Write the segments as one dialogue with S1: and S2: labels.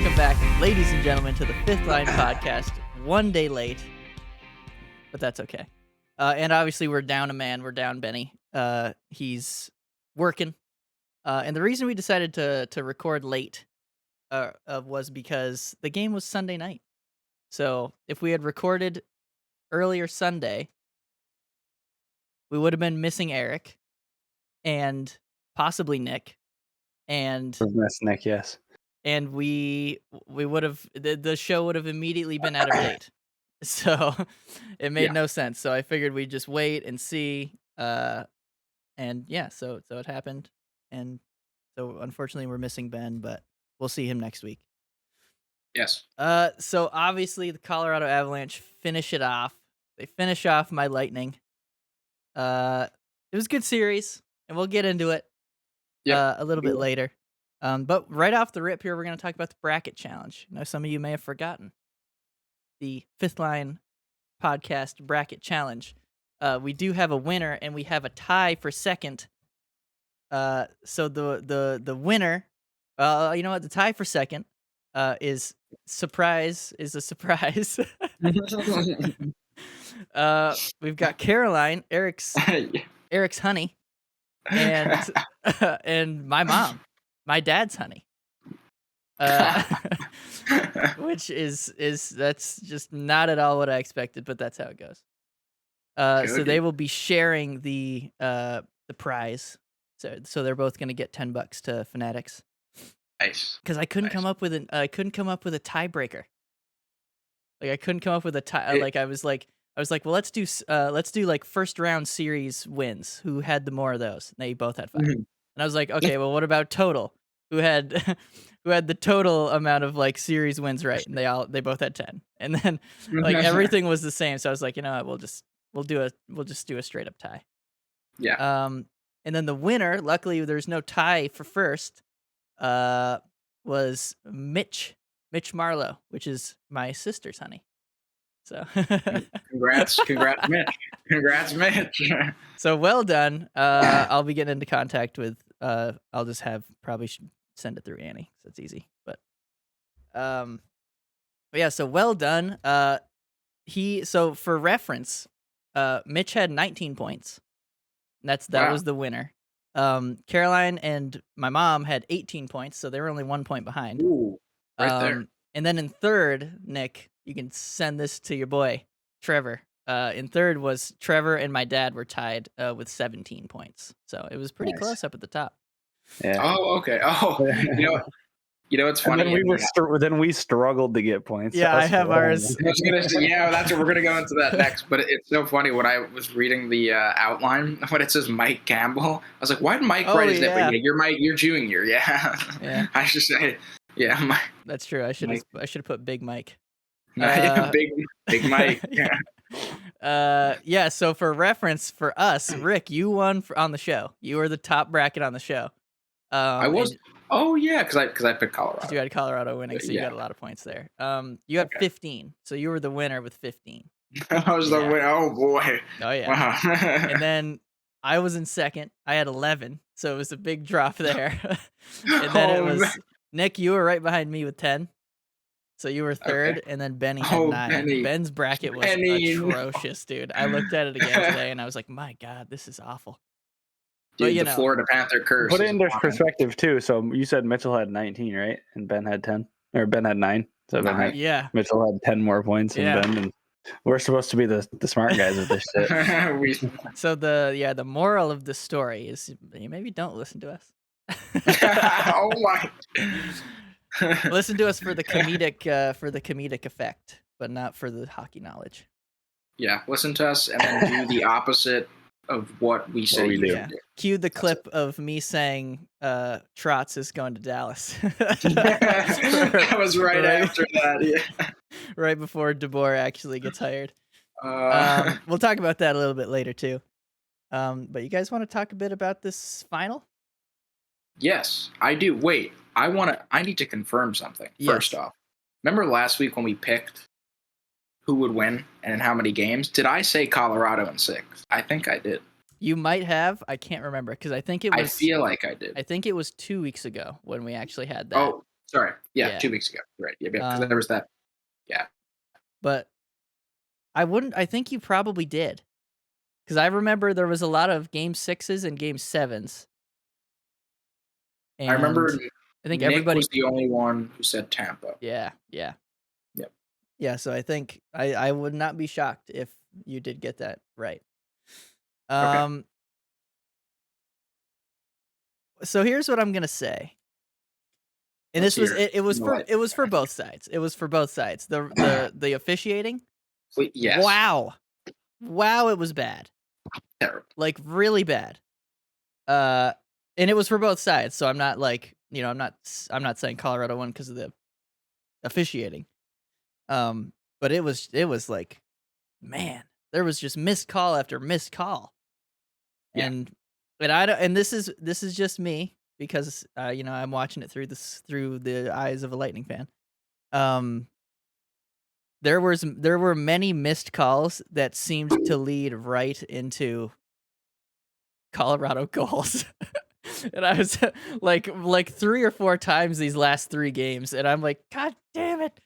S1: Welcome back, ladies and gentlemen, to the Fifth Line Podcast. One day late, but that's okay. And obviously, we're down a man. We're down Benny. He's working. And the reason we decided to record late was because the game was Sunday night. So if we had recorded earlier Sunday, we would have been missing Eric and possibly Nick. And
S2: We've missed Nick, yes.
S1: And we would have the show would have immediately been out of date, so it made no sense. So I figured we'd just wait and see, and yeah, so it happened, and so unfortunately we're missing Ben, but we'll see him next week.
S3: Yes.
S1: So obviously the Colorado Avalanche finish it off. They finish off my Lightning. It was a good series, and we'll get into it a little bit later. But right off the rip here, we're going to talk about the bracket challenge. I know some of you may have forgotten the Fifth Line Podcast bracket challenge. We do have a winner, and we have a tie for second. So the winner, you know what? The tie for second is a surprise. We've got Caroline, Eric's honey, and and my mom. My dad's honey, which is that's just not at all what I expected, but that's how it goes. So they will be sharing the prize. So they're both gonna get $10 to Fanatics.
S3: Nice.
S1: Because I couldn't come up with a tiebreaker. Like I couldn't come up with a tie. Like I was like, well, let's do like first round series wins. Who had the more of those? And they both had 5. And I was like, okay, well, what about total? Who had the total amount of like series wins right? And they both had 10. And then like everything was the same. So I was like, you know what, we'll just do a straight up tie.
S3: Yeah.
S1: And then the winner, luckily there's no tie for first, was Mitch Marlowe, which is my sister's honey. So
S3: Congrats, Mitch.
S1: So well done. I'll be getting into contact with. I'll just probably send it through Annie, so it's easy. But yeah. So well done. So for reference, Mitch had 19 points. That was the winner. Caroline and my mom had 18 points, so they were only 1 point behind.
S3: Ooh, right there.
S1: And then in third, Nick, you can send this to your boy, Trevor. In third was Trevor and my dad were tied with 17 points. So it was pretty close up at the top.
S2: Yeah.
S3: Oh, okay. Oh, you know what's funny?
S2: And then we struggled to get points.
S1: Yeah, I have ours.
S3: I was gonna say, that's what we're gonna go into that next. But it's so funny when I was reading the outline when it says Mike Campbell. I was like, why did Mike write his name? But you're Mike. You're junior. Yeah. I should say, Mike.
S1: That's true. I should have put Big Mike.
S3: Big Mike.
S1: Yeah. So for reference for us, Rick, you won on the show. You were the top bracket on the show.
S3: I was. Oh yeah, because I picked Colorado.
S1: You had Colorado winning, so you got a lot of points there. You had 15, so you were the winner with 15.
S3: I was the winner. Oh boy.
S1: Oh yeah. Wow. And then I was in second. I had 11, so it was a big drop there. And then it was Nick. You were right behind me with 10. So you were third, and then Benny had 9.
S3: Benny.
S1: Ben's bracket was atrocious, dude. I looked at it again today, and I was like, my God, this is awful.
S3: Dude, the Florida Panther curse.
S2: Put it into perspective, too. So you said Mitchell had 19, right? And Ben had 10? Or Ben had 9. So Mitchell had 10 more points than Ben. And we're supposed to be the smart guys with this shit.
S1: So the moral of the story is you maybe don't listen to us.
S3: Oh, my.
S1: Listen to us for the comedic effect, but not for the hockey knowledge.
S3: Yeah, listen to us and then do the opposite of what we say you do.
S1: Cue the clip of me saying Trotz is going to Dallas.
S3: That was right after that, yeah.
S1: Right before DeBoer actually gets hired. We'll talk about that a little bit later too. But you guys want to talk a bit about this final?
S3: Yes, I do. Wait, I need to confirm something first off. Remember last week when we picked who would win and in how many games? Did I say Colorado in 6? I think I did.
S1: You might have. I can't remember because I think it was.
S3: I feel like I did.
S1: I think it was 2 weeks ago when we actually had that.
S3: Oh, Sorry. Yeah, 2 weeks ago. Right. Yeah, because there was that. Yeah.
S1: But I think you probably did. Because I remember there was a lot of Game 6s and Game 7s.
S3: I remember
S1: I think
S3: Nick
S1: everybody
S3: was the only one who said Tampa.
S1: Yeah.
S3: Yep.
S1: Yeah, so I think I would not be shocked if you did get that right. Okay. So here's what I'm gonna say. And it was for both sides. It was for both sides. The officiating.
S3: Yes.
S1: Wow, it was bad.
S3: Terrible.
S1: Like really bad. And it was for both sides. So I'm not like, I'm not saying Colorado won because of the officiating. But it was like, man, there was just missed call after missed call. And this is just me because I'm watching it through the eyes of a Lightning fan. There were many missed calls that seemed to lead right into Colorado goals. And I was like 3 or 4 times these last 3 games, and I'm like, God damn it.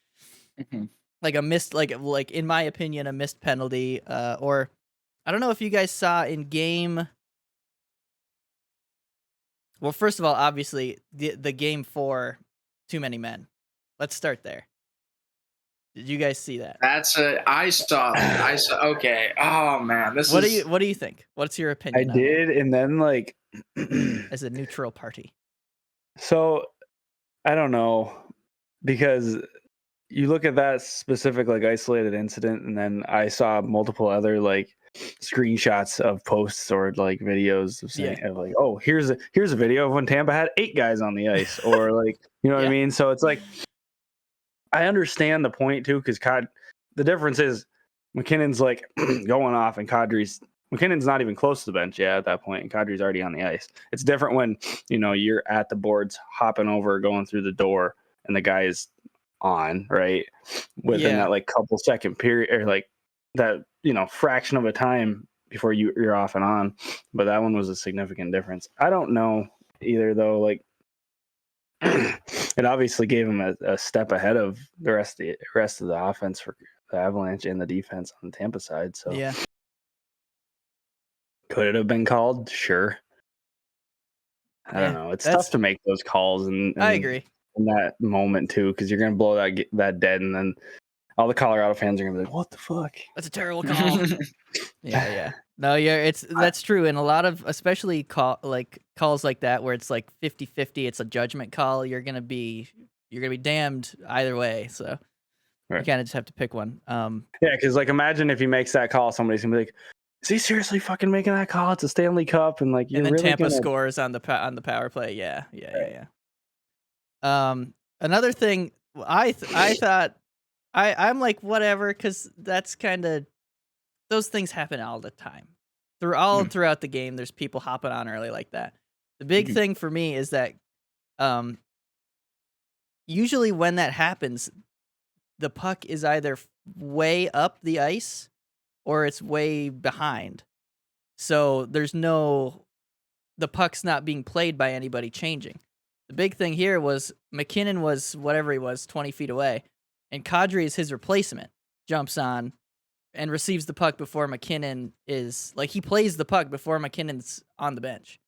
S1: Mm-hmm. Like a missed, like in my opinion, a missed penalty, or I don't know if you guys saw in game. Well, first of all, obviously the game 4, too many men. Let's start there. Did you guys see that?
S3: I saw that. Okay. Oh man,
S1: what do you think? What's your opinion?
S2: I did, and then like
S1: as a neutral party.
S2: So I don't know, because you look at that specific like isolated incident, and then I saw multiple other like screenshots of posts or like videos of saying of like, oh, here's a video of when Tampa had 8 guys on the ice, or like, you know what I mean? So it's like, I understand the point too, because the difference is McKinnon's like going off, and McKinnon's not even close to the bench at that point, and Kadri's already on the ice. It's different when you're at the boards, hopping over, going through the door, and the guy is on, right, within that like couple second period, or like that fraction of a time before you're off and on. But that one was a significant difference. I don't know either though, like it obviously gave him a step ahead of the rest of the offense for the Avalanche and the defense on the Tampa side. So could it have been called? Sure. I don't know. It's tough to make those calls, and
S1: I agree
S2: in that moment too, because you're gonna blow that dead, and then all the Colorado fans are gonna be like, "What the fuck?
S1: That's a terrible call." Yeah. No, that's true. And a lot of, especially calls like that where it's like 50-50, it's a judgment call. You're gonna be damned either way. So you kind of just have to pick one.
S2: Yeah, because like imagine if he makes that call, somebody's gonna be like, is he seriously fucking making that call? It's a Stanley Cup, and like,
S1: and then Tampa scores on the power play. Yeah. Another thing, I thought, I'm like, whatever, because that's kind of, those things happen all the time. Throughout the game, there's people hopping on early like that. The big thing for me is that usually when that happens, the puck is either way up the ice or it's way behind. So the puck's not being played by anybody changing. The big thing here was McKinnon was whatever he was, 20 feet away, and Kadri is his replacement, jumps on and receives the puck before McKinnon is, like, he plays the puck before McKinnon's on the bench.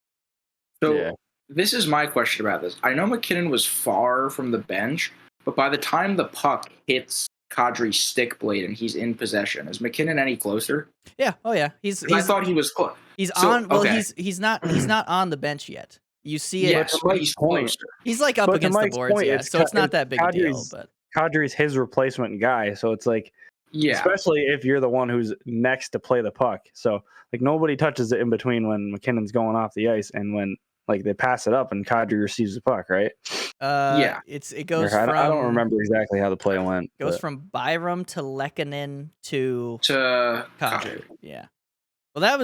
S3: So this is my question about this. I know McKinnon was far from the bench, but by the time the puck hits Kadri's stick blade and he's in possession, is McKinnon any closer?
S1: Yeah. Oh yeah. I
S3: thought he was close.
S1: He's on. Well, he's not on the bench yet. You see it.
S3: Yes, but he's closer.
S1: He's like up against the boards. So it's not that big a deal. But
S2: Kadri's his replacement guy, so it's like, especially if you're the one who's next to play the puck. So like nobody touches it in between when McKinnon's going off the ice and when like they pass it up and Kadri receives the puck, right?
S1: It goes from,
S2: I don't remember exactly how the play went.
S1: It goes from Byram to Lehkonen to Kadri. Yeah. Well, that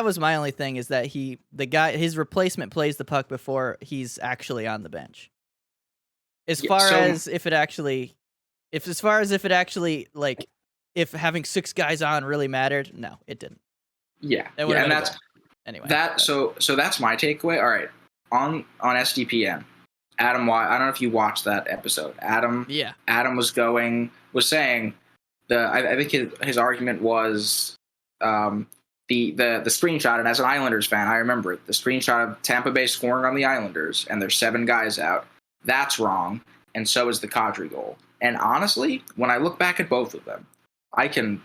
S1: was my only thing, is that his replacement plays the puck before he's actually on the bench. As far as if it actually like, if having 6 guys on really mattered, no, it didn't.
S3: Yeah, and that's
S1: anyway.
S3: So that's my takeaway. All right, on SDPN, Adam, I don't know if you watched that episode. Adam was saying I think his argument was the screenshot, and as an Islanders fan, I remember it. The screenshot of Tampa Bay scoring on the Islanders, and there's 7 guys out. That's wrong, and so is the Kadri goal. And honestly, when I look back at both of them, I can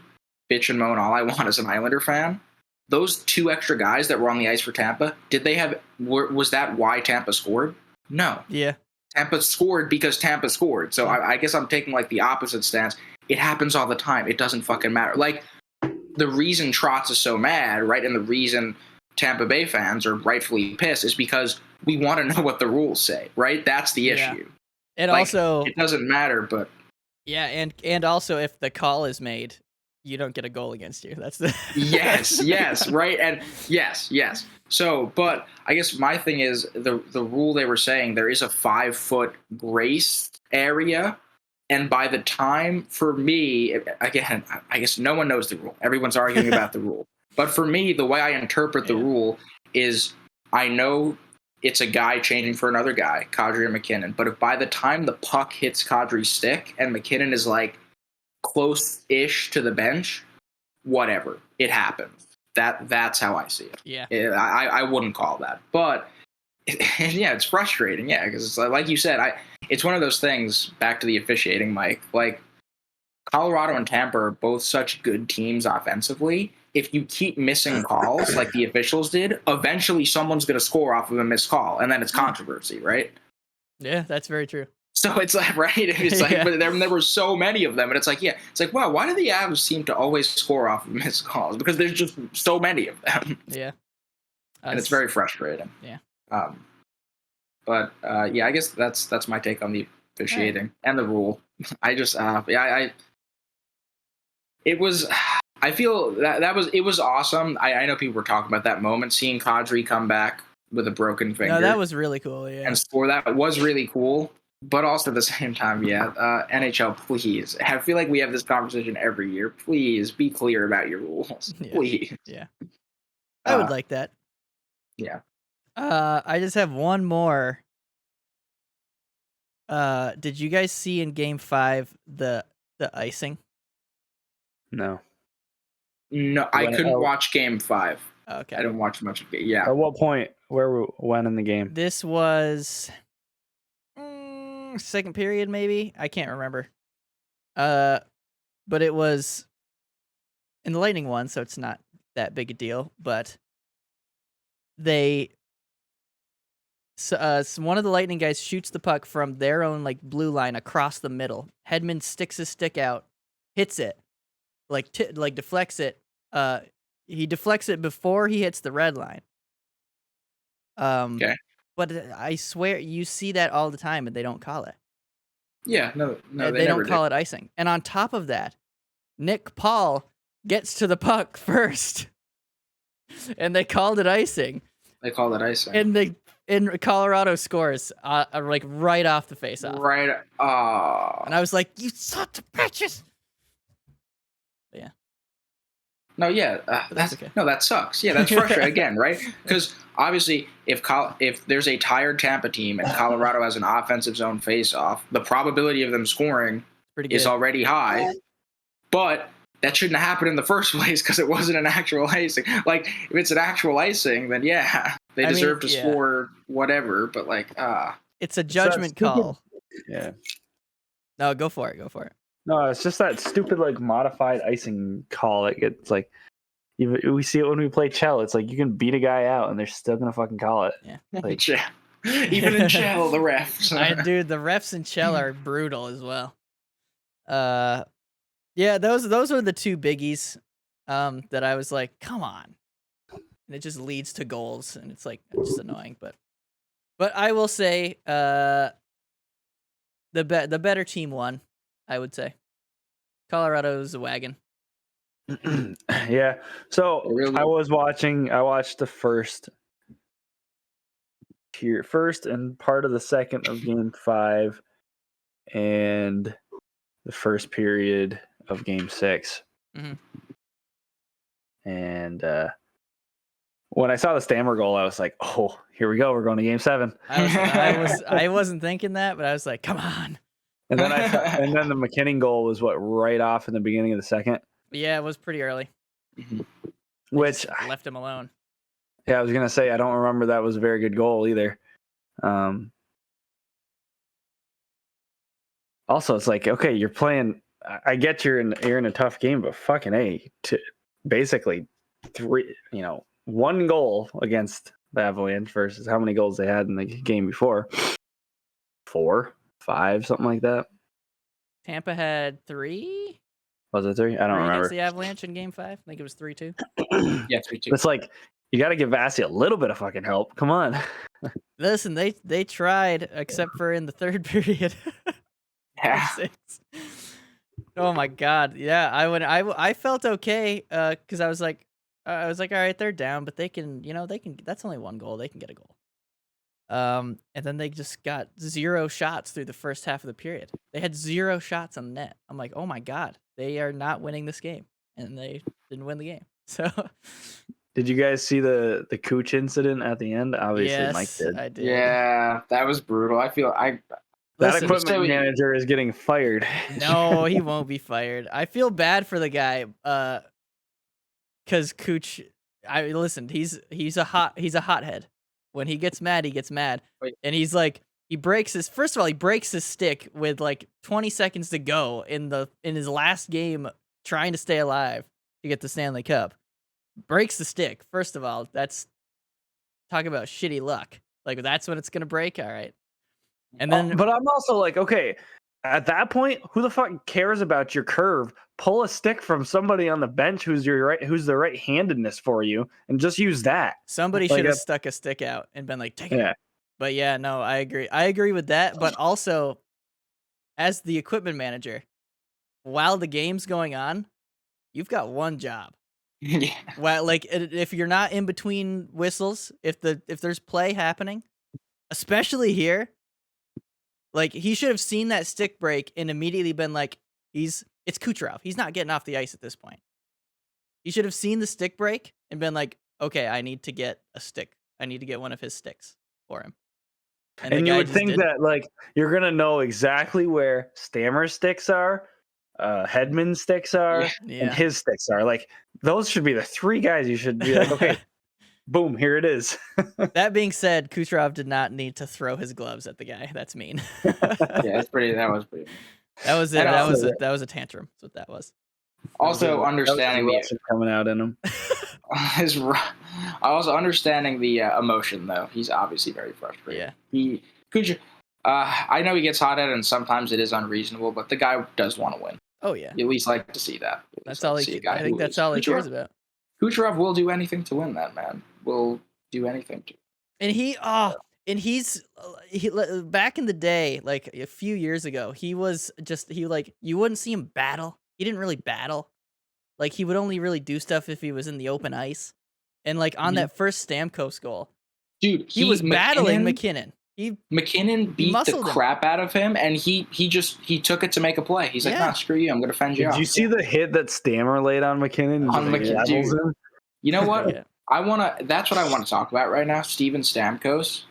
S3: bitch and moan all I want as an Islander fan. Those 2 extra guys that were on the ice for Tampa, was that why Tampa scored? No.
S1: Yeah.
S3: Tampa scored because Tampa scored. So I guess I'm taking like the opposite stance. It happens all the time. It doesn't fucking matter. Like, the reason Trotz is so mad, right, and the reason Tampa Bay fans are rightfully pissed is because we want to know what the rules say, right? That's the issue.
S1: And
S3: like,
S1: also,
S3: it doesn't matter, but
S1: and also if the call is made, you don't get a goal against you. That's the
S3: yes, right, and yes. So, but I guess my thing is the rule they were saying there is a 5-foot grace area. And by the time, for me, again, I guess no one knows the rule. Everyone's arguing about the rule. But for me, the way I interpret the rule is I know it's a guy changing for another guy, Kadri and McKinnon. But if by the time the puck hits Kadri's stick and McKinnon is like close-ish to the bench, whatever, it happens. That's how I see it.
S1: Yeah.
S3: I wouldn't call that. But yeah, it's frustrating. Yeah, because it's like you said, it's one of those things. Back to the officiating, Mike. Like, Colorado and Tampa are both such good teams offensively. If you keep missing calls like the officials did, eventually someone's going to score off of a missed call, and then it's controversy, right?
S1: Yeah, that's very true.
S3: So it's like, right? It's like, but there were so many of them, and it's like, yeah, it's like, wow, why do the Avs seem to always score off of missed calls? Because there's just so many of them.
S1: Yeah,
S3: and it's very frustrating.
S1: Yeah.
S3: But I guess that's my take on the officiating and the rule. I just it was. I feel it was awesome. I know people were talking about that moment, seeing Kadri come back with a broken finger.
S1: No, that was really cool. Yeah,
S3: and score that was really cool. But also at the same time, NHL, please. I feel like we have this conversation every year. Please be clear about your rules. Please.
S1: Yeah, I would like that.
S3: Yeah.
S1: I just have one more. Did you guys see in Game 5 the icing?
S2: No,
S3: I couldn't watch Game 5.
S1: Okay,
S3: I didn't watch much of it. Yeah.
S2: At what point? When in the game?
S1: This was second period, maybe. I can't remember. But it was in the Lightning one, so it's not that big a deal. But one of the Lightning guys shoots the puck from their own like blue line across the middle. Hedman sticks his stick out, hits it, deflects it. He deflects it before he hits the red line.
S3: Okay.
S1: But I swear you see that all the time, and they don't call it.
S3: Yeah, no,
S1: they don't call it icing. And on top of that, Nick Paul gets to the puck first, and they called it icing.
S3: They called it icing.
S1: And Colorado scores like right off the faceoff.
S3: Right.
S1: And I was like, "You son of bitches!" Yeah.
S3: No, yeah, that's okay. No, that sucks. Yeah, that's frustrating again, right? Because obviously, if there's a tired Tampa team and Colorado has an offensive zone face-off, the probability of them scoring is already high. But that shouldn't happen in the first place because it wasn't an actual icing. Like, if it's an actual icing, then they deserve to score whatever. But
S1: it's a judgment call.
S2: Yeah.
S1: No, go for it.
S2: No, it's just that stupid like modified icing call. It gets like we see it when we play Chell. It's like you can beat a guy out and they're still gonna fucking call it.
S1: Yeah,
S2: like
S3: even in Chell, the refs.
S1: Dude, the refs in Chell are brutal as well. Yeah, those are the two biggies. That I was like, come on, and it just leads to goals, and it's like just annoying. But I will say, the better team won. I would say Colorado's a wagon.
S2: Yeah. So I watched the first and part of the second of Game 5 and the first period of Game 6.
S1: Mm-hmm.
S2: And when I saw the Stammer goal, I was like, "Oh, here we go. We're going to Game 7."
S1: I wasn't thinking that, but I was like, "Come on."
S2: And then and then the McKinnon goal was right off in the beginning of the second.
S1: Yeah, it was pretty early.
S2: Which
S1: left him alone.
S2: Yeah, I was gonna say I don't remember that was a very good goal either. Also, it's like, okay, you're playing. I get you're in a tough game, but fucking A, to basically one goal against the Avalanche versus how many goals they had in the game before? 4, 5, something like that.
S1: Tampa had 3.
S2: Was it 3? I don't remember.
S1: Against the Avalanche in Game 5, I think it was 3-2.
S3: Yeah, 3-2.
S2: It's like you got to give Vasi a little bit of fucking help. Come on.
S1: Listen, they tried, except for in the third period.
S3: Yeah.
S1: 6. Oh my god, yeah. I felt okay, because I was like, all right, they're down, but they can. That's only one goal. They can get a goal. And then they just got 0 shots through the first half of the period. They had 0 shots on net. I'm like, oh my god, they are not winning this game, and they didn't win the game. So.
S2: Did you guys see the Cooch incident at the end? Obviously,
S1: yes,
S2: Mike did.
S1: I did.
S3: Yeah, that was brutal.
S2: That equipment manager is getting fired.
S1: No, he won't be fired. I feel bad for the guy, because Cooch. I listened. He's a hothead. When he gets mad, he gets mad, and he's like, he breaks his stick with like 20 seconds to go in his last game, trying to stay alive to get the Stanley Cup. Breaks the stick. First of all, that's talk about shitty luck. Like, that's when it's gonna break. All right. And then,
S2: but I'm also like, okay, at that point, who the fuck cares about your curve? Pull a stick from somebody on the bench who's the right-handedness for you, and just use that.
S1: Somebody should have stuck a stick out and been like, take it.
S2: Yeah.
S1: But yeah, no, I agree. I agree with that. But also, as the equipment manager, while the game's going on, you've got one job.
S3: Yeah.
S1: Well, like, if you're not in between whistles, if there's play happening, especially here. Like, he should have seen that stick break and immediately been like, it's Kucherov. He's not getting off the ice at this point. He should have seen the stick break and been like, okay, I need to get a stick. I need to get one of his sticks for him.
S2: And you would think that, like, you're going to know exactly where Stammer's sticks are, Hedman's sticks are, and his sticks are. Like, those should be the 3 guys you should be like, okay, boom, here it is.
S1: That being said, Kucherov did not need to throw his gloves at the guy. That's mean.
S3: Yeah, that was pretty.
S1: That was it. That was a tantrum. That's what that was.
S3: Also, understanding
S2: the coming out in him.
S3: Also understanding the emotion, though. He's obviously very frustrated.
S1: Yeah.
S3: I know he gets hot at it, and sometimes it is unreasonable, but the guy does want to win.
S1: Oh yeah.
S3: You at least like to see that.
S1: That's all he. I think that's all he cares about.
S3: Kucherov will do anything to win that, man. Will do anything to.
S1: And he's back in the day, like a few years ago, you wouldn't see him battle. He didn't really battle. Like, he would only really do stuff if he was in the open ice. And like on that first Stamkos goal,
S3: dude,
S1: he was battling McKinnon.
S3: McKinnon beat the crap out of him, and he took it to make a play. He's like, nah, screw you, I'm gonna fend you off.
S2: Did you see the hit that Stammer laid on McKinnon?
S3: On McKinnon, you know what? Yeah. That's what I want to talk about right now. Steven Stamkos,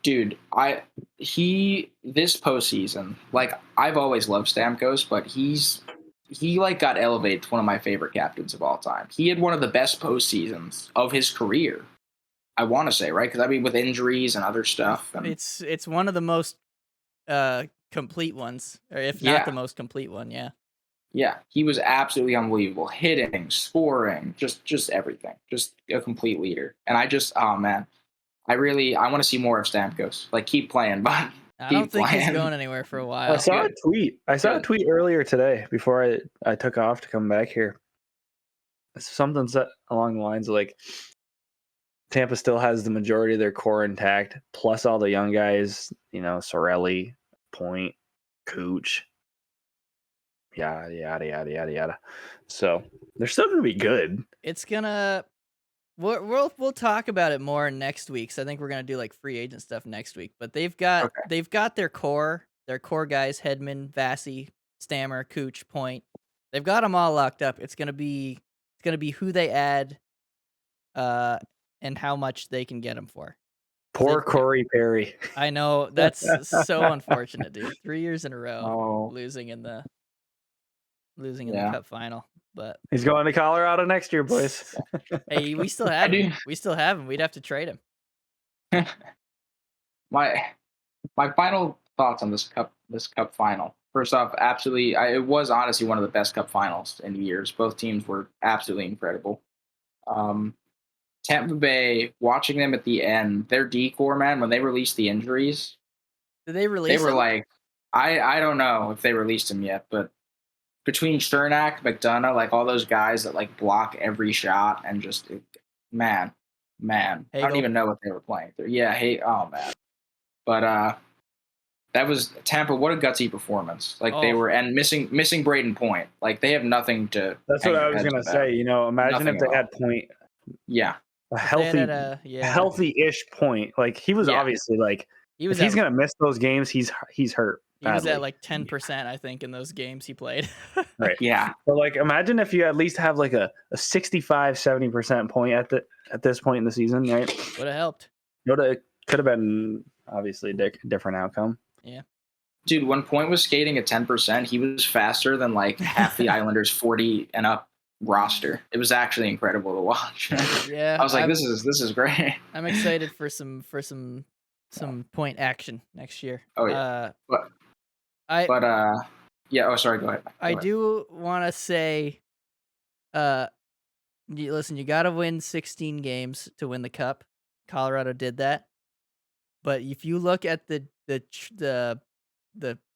S3: dude. This postseason, like, I've always loved Stamkos, but he like got elevated to one of my favorite captains of all time. He had one of the best postseasons of his career. I want to say, right? Because I mean, with injuries and other stuff,
S1: it's one of the most complete ones, or if not the most complete one. Yeah.
S3: Yeah, he was absolutely unbelievable. Hitting, scoring, just everything. Just a complete leader. And I want to see more of Stamkos. Like, keep playing, but
S1: I don't think he's going anywhere for a while.
S2: I saw a tweet earlier today before I took off to come back here. Something said along the lines of, like, Tampa still has the majority of their core intact, plus all the young guys, Sorelli, Point, Cooch, yada, yada, yada, yada, yada. So they're still going to be good.
S1: It's going to... We'll talk about it more next week. So I think we're going to do, like, free agent stuff next week. But they've got their core guys, Hedman, Vasi, Stammer, Cooch, Point. They've got them all locked up. It's going to be who they add and how much they can get him for.
S2: Poor Corey Perry.
S1: I know, that's so unfortunate, dude. 3 years in a row losing in the Cup final. But
S2: he's going to Colorado next year, boys.
S1: Hey, we still have him. We still have him. We'd have to trade him.
S3: My final thoughts on this cup final. First off, absolutely, it was honestly one of the best Cup finals in years. Both teams were absolutely incredible. Tampa Bay, watching them at the end, their decor, man, when they released the injuries.
S1: Did they release
S3: They were
S1: him?
S3: like, I don't know if they released him yet, but between Chernak, McDonough, like all those guys that like block every shot and just, man, I don't even know what they were playing through. Yeah, oh man. But that was Tampa. What a gutsy performance! Like they were, and missing Braden Point. Like they have nothing to.
S2: That's what I was gonna say. Imagine if they had Point.
S3: Yeah,
S2: a healthy-ish Point. Like he was obviously like he's gonna miss those games. He's hurt.
S1: He was at like 10%, I think, in those games he played.
S2: Right.
S3: Yeah.
S2: But like, imagine if you at least have like a 65-70% Point at this point in the season, right?
S1: Would have helped.
S2: Could have been obviously a different outcome.
S1: Yeah.
S3: Dude, when Point was skating at 10%, he was faster than like half the Islanders 40 and up roster. It was actually incredible to watch.
S1: Yeah.
S3: I was like, this is great.
S1: I'm excited for some Point action next year.
S3: Oh yeah. Sorry, go ahead.
S1: I do want to say, listen, you got to win 16 games to win the Cup. Colorado did that. But if you look at the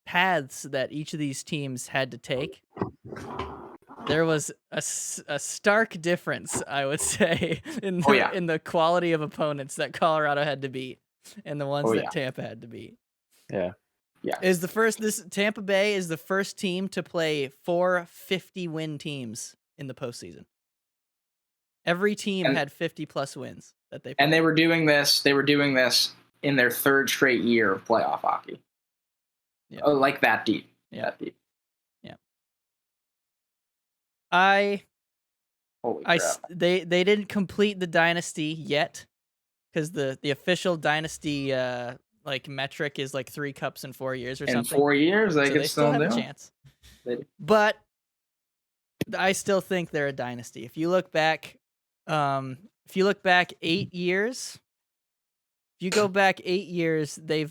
S1: paths that each of these teams had to take, there was a stark difference, I would say, in the quality of opponents that Colorado had to beat and the ones that Tampa had to beat.
S2: Yeah.
S3: Yeah.
S1: Tampa Bay is the first team to play 4 50-win teams in the postseason. Every team had 50+ wins that they played.
S3: And they were doing this in their third straight year of playoff hockey.
S1: Yeah.
S3: Oh, like that deep.
S1: Yeah.
S3: That deep.
S1: Yeah. They didn't complete the dynasty yet because the official dynasty metric is like 3 cups in 4 years or something.
S3: In 4 years, they could
S1: still have a chance. But I still think they're a dynasty. If you look back 8 years, if you go back 8 years, they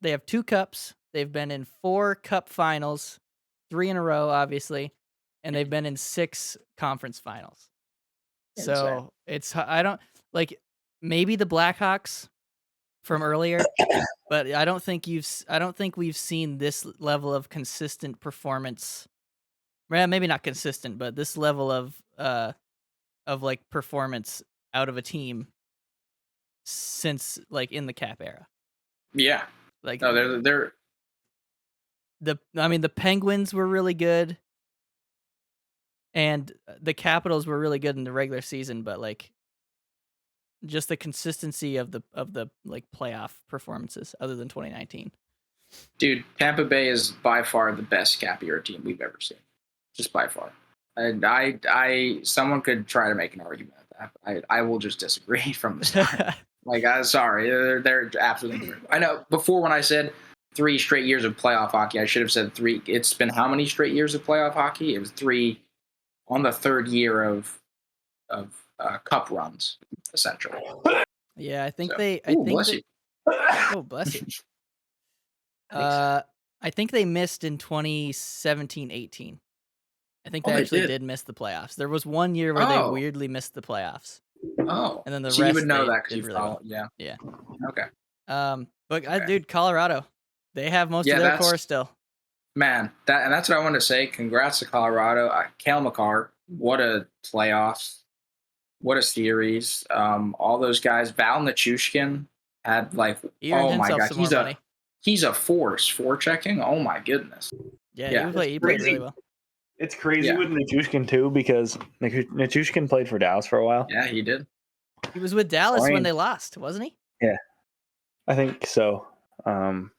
S1: have 2 cups. They've been in 4 cup finals, 3 in a row, obviously, and they've been in 6 conference finals. So I don't like maybe the Blackhawks from earlier, but I don't think we've seen this level of consistent performance. Well, maybe not consistent, but this level of like performance out of a team since like in the Cap era.
S3: Yeah.
S1: Like
S3: they're
S1: the Penguins were really good and the Capitals were really good in the regular season, but like just the consistency of the like playoff performances other than 2019.
S3: Dude, Tampa Bay is by far the best Cap era team we've ever seen. Just by far. And someone could try to make an argument of that. I will just disagree from the start. Like, I'm sorry, they're absolutely incredible. I know before when I said 3 straight years of playoff hockey, I should have said 3. It's been how many straight years of playoff hockey? It was 3 on the 3rd year of cup runs, essentially.
S1: Yeah, I think
S3: bless you.
S1: Oh, bless you. I think they missed in 2017-18. I think they actually did miss the playoffs. There was 1 year where they weirdly missed the playoffs.
S3: Oh,
S1: and then the
S3: so
S1: rest
S3: you would know that because you
S1: really
S3: follow. Well. Yeah. Okay.
S1: But dude, Colorado, they have most of their core still.
S3: Man, that's what I wanted to say. Congrats to Colorado. Cale Makar, what a playoffs, what a series. All those guys. Val Nichushkin had like, oh my god, he's a force forechecking. Oh my goodness.
S1: Yeah. He played really well.
S2: It's crazy with Nichushkin too because Nichushkin played for Dallas for a while.
S3: Yeah, he did.
S1: He was with Dallas when they lost, wasn't he?
S2: Yeah, I think so.
S3: Well,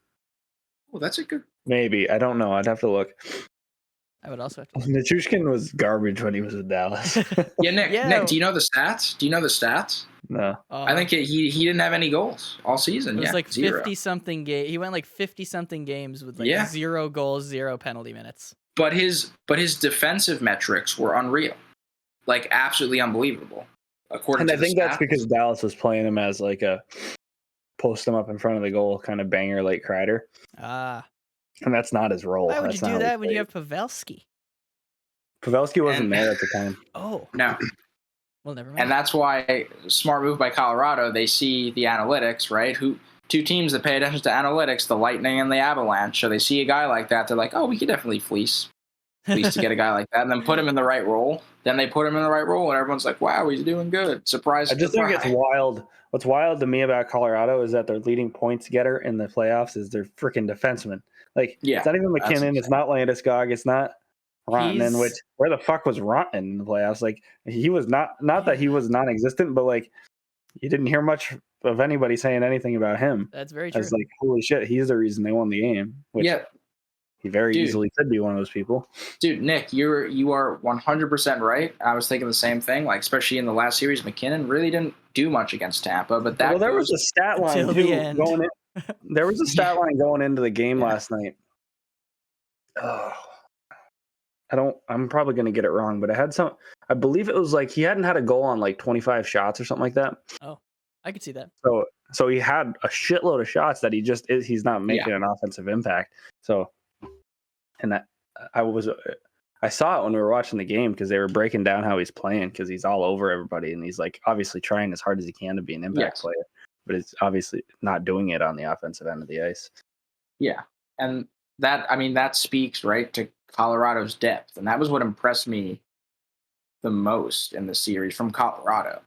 S3: that's a good.
S2: Maybe, I don't know. I'd have to look.
S1: I would also have to.
S2: Nichushkin was garbage when he was in Dallas.
S3: Yeah, Nick, do you know the stats?
S2: No.
S3: I think he didn't have any goals all season.
S1: It was like
S3: 0.
S1: 50-something game. He went like 50-something games with like 0 goals, 0 penalty minutes.
S3: But his defensive metrics were unreal, like absolutely unbelievable.
S2: And I think that's because Dallas was playing him as like a post him up in front of the goal kind of banger like Kreider. And that's not his role.
S1: Why would you do that when you have Pavelski?
S2: Pavelski wasn't there at the time.
S1: Oh.
S3: No.
S1: Well, never mind.
S3: And that's why, smart move by Colorado, they see the analytics, right? Two teams that pay attention to analytics, the Lightning and the Avalanche. So they see a guy like that, they're like, oh, we could definitely fleece to get a guy like that, and then put him in the right role. Then they put him in the right role, and everyone's like, wow, he's doing good. Surprise.
S2: I just think it's wild. What's wild to me about Colorado is that their leading points getter in the playoffs is their freaking defenseman. Like, it's not even McKinnon. It's not Landeskog. It's not Rantanen, which where the fuck was Rantanen in the playoffs? Like, he was not that he was non-existent, but like, you didn't hear much of anybody saying anything about him.
S1: That's very true.
S2: It's like, holy shit, he's the reason they won the game. Which he very easily could be one of those people.
S3: Dude, Nick, you are 100% right. I was thinking the same thing. Like, especially in the last series, McKinnon really didn't do much against Tampa, but there was a
S2: stat line too going in. There was a stat line going into the game last night. Oh, I'm probably going to get it wrong, but I believe it was like he hadn't had a goal on like 25 shots or something like that.
S1: Oh, I could see that.
S2: So he had a shitload of shots that he's not making an offensive impact. So, and that I saw it when we were watching the game because they were breaking down how he's playing because he's all over everybody and he's like obviously trying as hard as he can to be an impact player, but it's obviously not doing it on the offensive end of the ice.
S3: Yeah, and that speaks right to Colorado's depth, and that was what impressed me the most in the series from Colorado.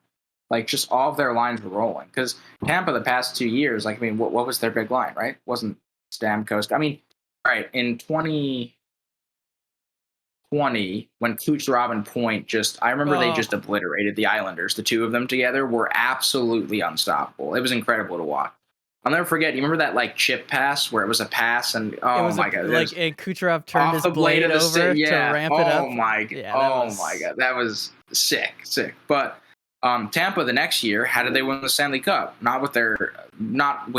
S3: Like, just all of their lines were rolling because Tampa the past 2 years, like, I mean, what was their big line, right? Wasn't Stamkos? I mean, right, in 2020 when Kucherov and Point I remember they just obliterated the Islanders. The two of them together were absolutely unstoppable. It was incredible to watch. I'll never forget. You remember that like chip pass where it was a pass and my god,
S1: and Kucherov turned his blade over to ramp it up.
S3: Oh my god, that was sick. But Tampa the next year, how did they win the Stanley Cup? Not with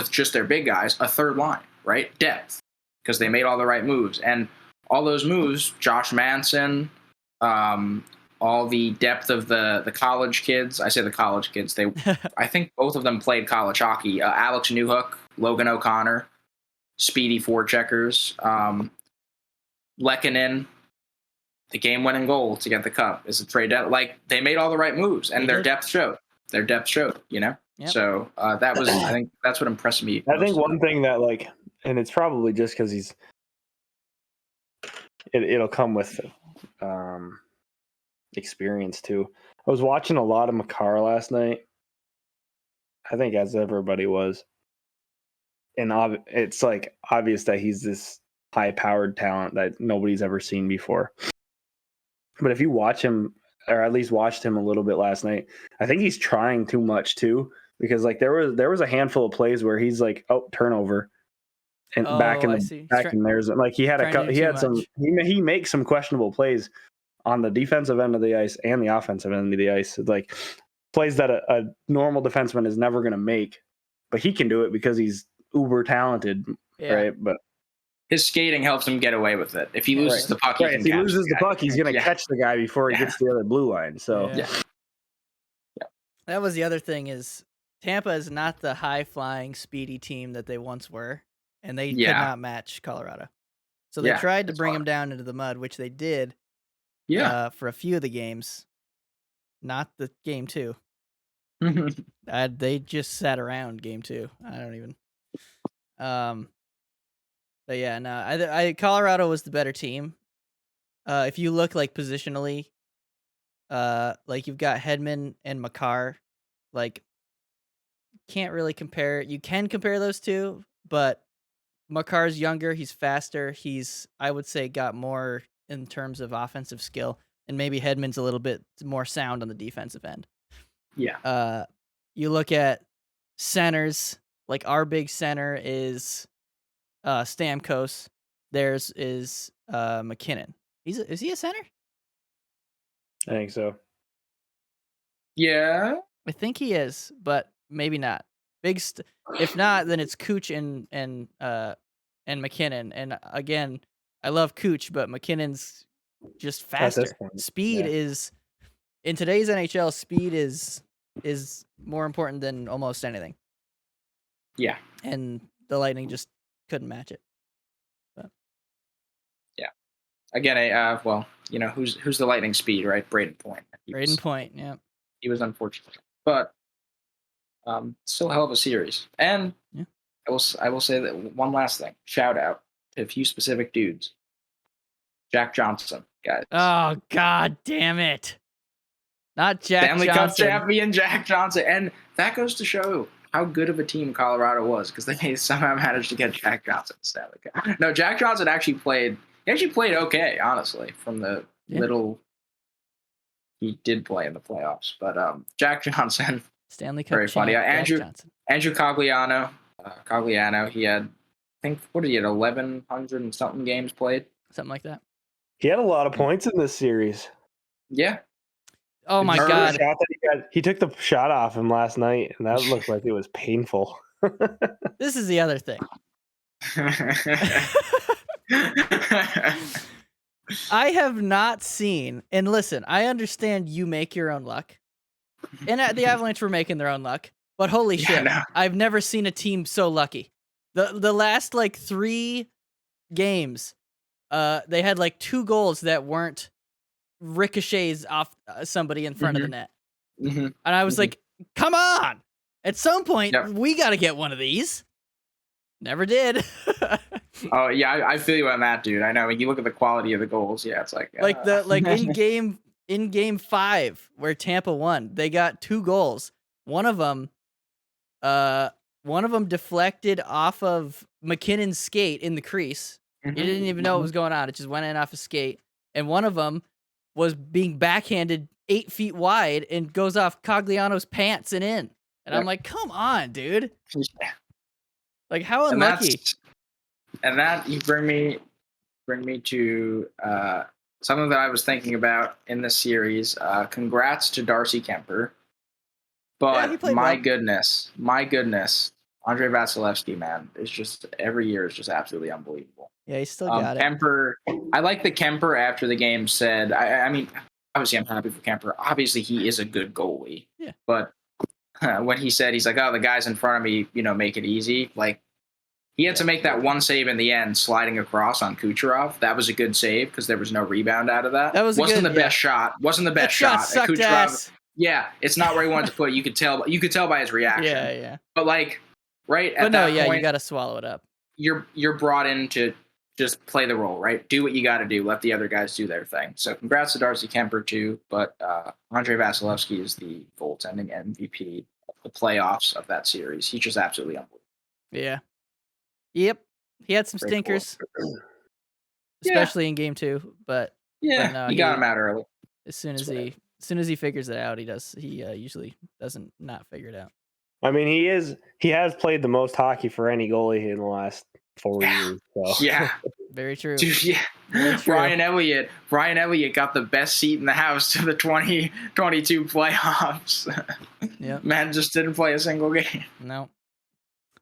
S3: just their big guys, a third line, right? Depth, because they made all the right moves, and all those moves, Josh Manson, all the depth of the college kids. I say the college kids. I think both of them played college hockey. Alex Newhook, Logan O'Connor, speedy forecheckers, Lehkonen, the game-winning goal to get the cup is a trade. Like, they made all the right moves, and their depth showed. You know. Yep. So that was, I think, that's what impressed me.
S2: I think one thing that and it's probably just because it'll come with experience too. I was watching a lot of Makar last night. I think as everybody was, and it's like obvious that he's this high-powered talent that nobody's ever seen before. But if you watch him, or at least watched him a little bit last night, I think he's trying too much too. Because like there was a handful of plays where he's like, turnover, and there's like he makes some questionable plays on the defensive end of the ice and the offensive end of the ice. It's like plays that a normal defenseman is never going to make, but he can do it because he's uber talented, right? But
S3: his skating helps him get away with it. If he loses the puck,
S2: if he loses the puck, he's going to catch the guy before he gets to the other blue line. So
S1: that was the other thing is Tampa is not the high-flying, speedy team that they once were, and they could not match Colorado. So they tried to bring him down into the mud, which they did. For a few of the games, not the game 2. They just sat around game 2. I don't even. But yeah, no, I Colorado was the better team. If you look like positionally, like you've got Hedman and Makar, like can't really compare. You can compare those two, but Makar's younger, he's faster, he's I would say got more in terms of offensive skill, and maybe Hedman's a little bit more sound on the defensive end.
S3: Yeah.
S1: You look at centers, like our big center is Stamkos, theirs is McKinnon. Is he a center?
S2: I think so.
S3: Yeah.
S1: I think he is, but maybe not. If not, then it's Cooch and McKinnon. And again, I love Cooch, but McKinnon's just faster. Speed is in today's NHL. Speed is more important than almost anything.
S3: Yeah.
S1: And the Lightning just couldn't match it. But.
S3: Yeah. Again, well, who's the Lightning speed, right? Braden Point.
S1: Braden Point, yeah.
S3: He was unfortunate, but still a hell of a series. And
S1: yeah.
S3: I will say that one last thing. Shout out to a few specific dudes. Jack Johnson, guys.
S1: Oh, God damn it. Not Jack
S3: Stanley
S1: Johnson.
S3: Cup champion Jack Johnson. And that goes to show how good of a team Colorado was, because they somehow managed to get Jack Johnson to Stanley Cup. No, Jack Johnson actually played okay, honestly, from the little he did play in the playoffs. But Jack Johnson,
S1: Stanley Cup
S3: very funny. Andrew Cogliano, he had, I think, what did he had, 1,100 and something games played?
S1: Something like that.
S2: He had a lot of points in this series.
S3: Yeah.
S1: Oh my God!
S2: He took the shot off him last night, and that looked like it was painful.
S1: This is the other thing. I have not seen, and listen, I understand you make your own luck, and the Avalanche were making their own luck, but holy shit, no. I've never seen a team so lucky. The last 3 games, they had 2 goals that weren't ricochets off somebody in front of the net.
S3: Mm-hmm.
S1: And I was like, come on! At some point, we got to get one of these. Never did.
S3: Oh, yeah, I feel you on that, dude. I know. When you look at the quality of the goals, yeah, it's like...
S1: in game 5, where Tampa won, they got 2 goals. One of them deflected off of McKinnon's skate in the crease.
S3: Mm-hmm.
S1: He didn't even know what was going on. It just went in off his skate. And one of them was being backhanded 8 feet wide and goes off Cogliano's pants and in. And I'm like, come on, dude. Like, how unlucky.
S3: And that you bring me to something that I was thinking about in this series. Congrats to Darcy Kemper. But my goodness, Andrei Vasilevsky, man, is just every year is just absolutely unbelievable.
S1: Yeah, he still got it.
S3: Kemper, I like that Kemper after the game said, I mean, obviously I'm happy for Kemper. Obviously he is a good goalie.
S1: Yeah.
S3: But when he said, he's like, oh, the guys in front of me, make it easy. Like, he had to make that one save in the end, sliding across on Kucherov. That was a good save because there was no rebound out of that.
S1: That wasn't
S3: the best shot. Wasn't the best
S1: shot.
S3: Kucherov,
S1: Sucked ass.
S3: Yeah, it's not where he wanted to put it. You could tell by his reaction.
S1: Yeah.
S3: But right at that point,
S1: you got to swallow it up.
S3: You're brought in to just play the role, right? Do what you got to do. Let the other guys do their thing. So congrats to Darcy Kemper too. But Andrei Vasilevsky is the goaltending MVP of the playoffs of that series. He's just absolutely unbelievable.
S1: Yeah. Yep. He had some stinkers, especially in game 2. But
S3: he got him out early.
S1: As soon as he figures it out, he usually doesn't not figure it out.
S2: I mean, he has played the most hockey for any goalie in the last 4 years. So.
S3: Yeah.
S1: Very true.
S3: Dude, yeah. Very true. Brian Elliott got the best seat in the house to the 2022 playoffs.
S1: Yeah.
S3: Man just didn't play a single game.
S1: No.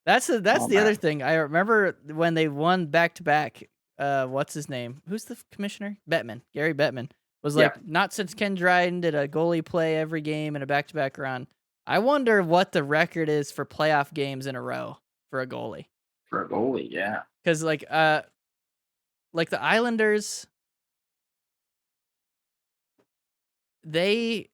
S1: That's the other thing. I remember when they won back-to-back, what's his name? Who's the commissioner? Bettman. Gary Bettman. Was like, not since Ken Dryden did a goalie play every game in a back-to-back run. I wonder what the record is for playoff games in a row for a goalie.
S3: For a goalie, yeah.
S1: Because like the Islanders, did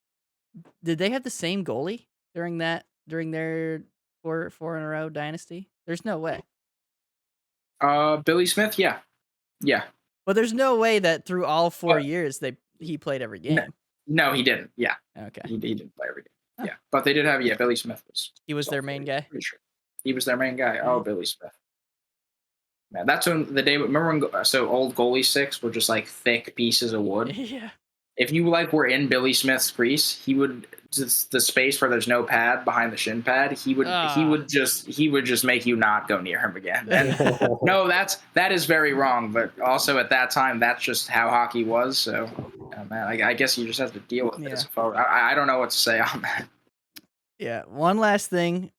S1: they have the same goalie during their four in a row dynasty? There's no way.
S3: Billy Smith, yeah.
S1: But there's no way that through all 4 years he played every game.
S3: No, he didn't. Yeah.
S1: Okay.
S3: He didn't play every game. Oh. Yeah, but they did have. Yeah, Billy Smith was.
S1: He was their main guy.
S3: Pretty sure. He was their main guy. Oh, Billy Smith. Man, that's when the day. Remember when old goalie sticks were just like thick pieces of wood?
S1: Yeah.
S3: if you were in Billy Smith's crease, he would just the space where there's no pad behind the shin pad. He would just make you not go near him again. And no, that is very wrong. But also at that time, that's just how hockey was. So, man, I guess you just have to deal with it as a forward. I don't know what to say on that.
S1: Yeah. One last thing,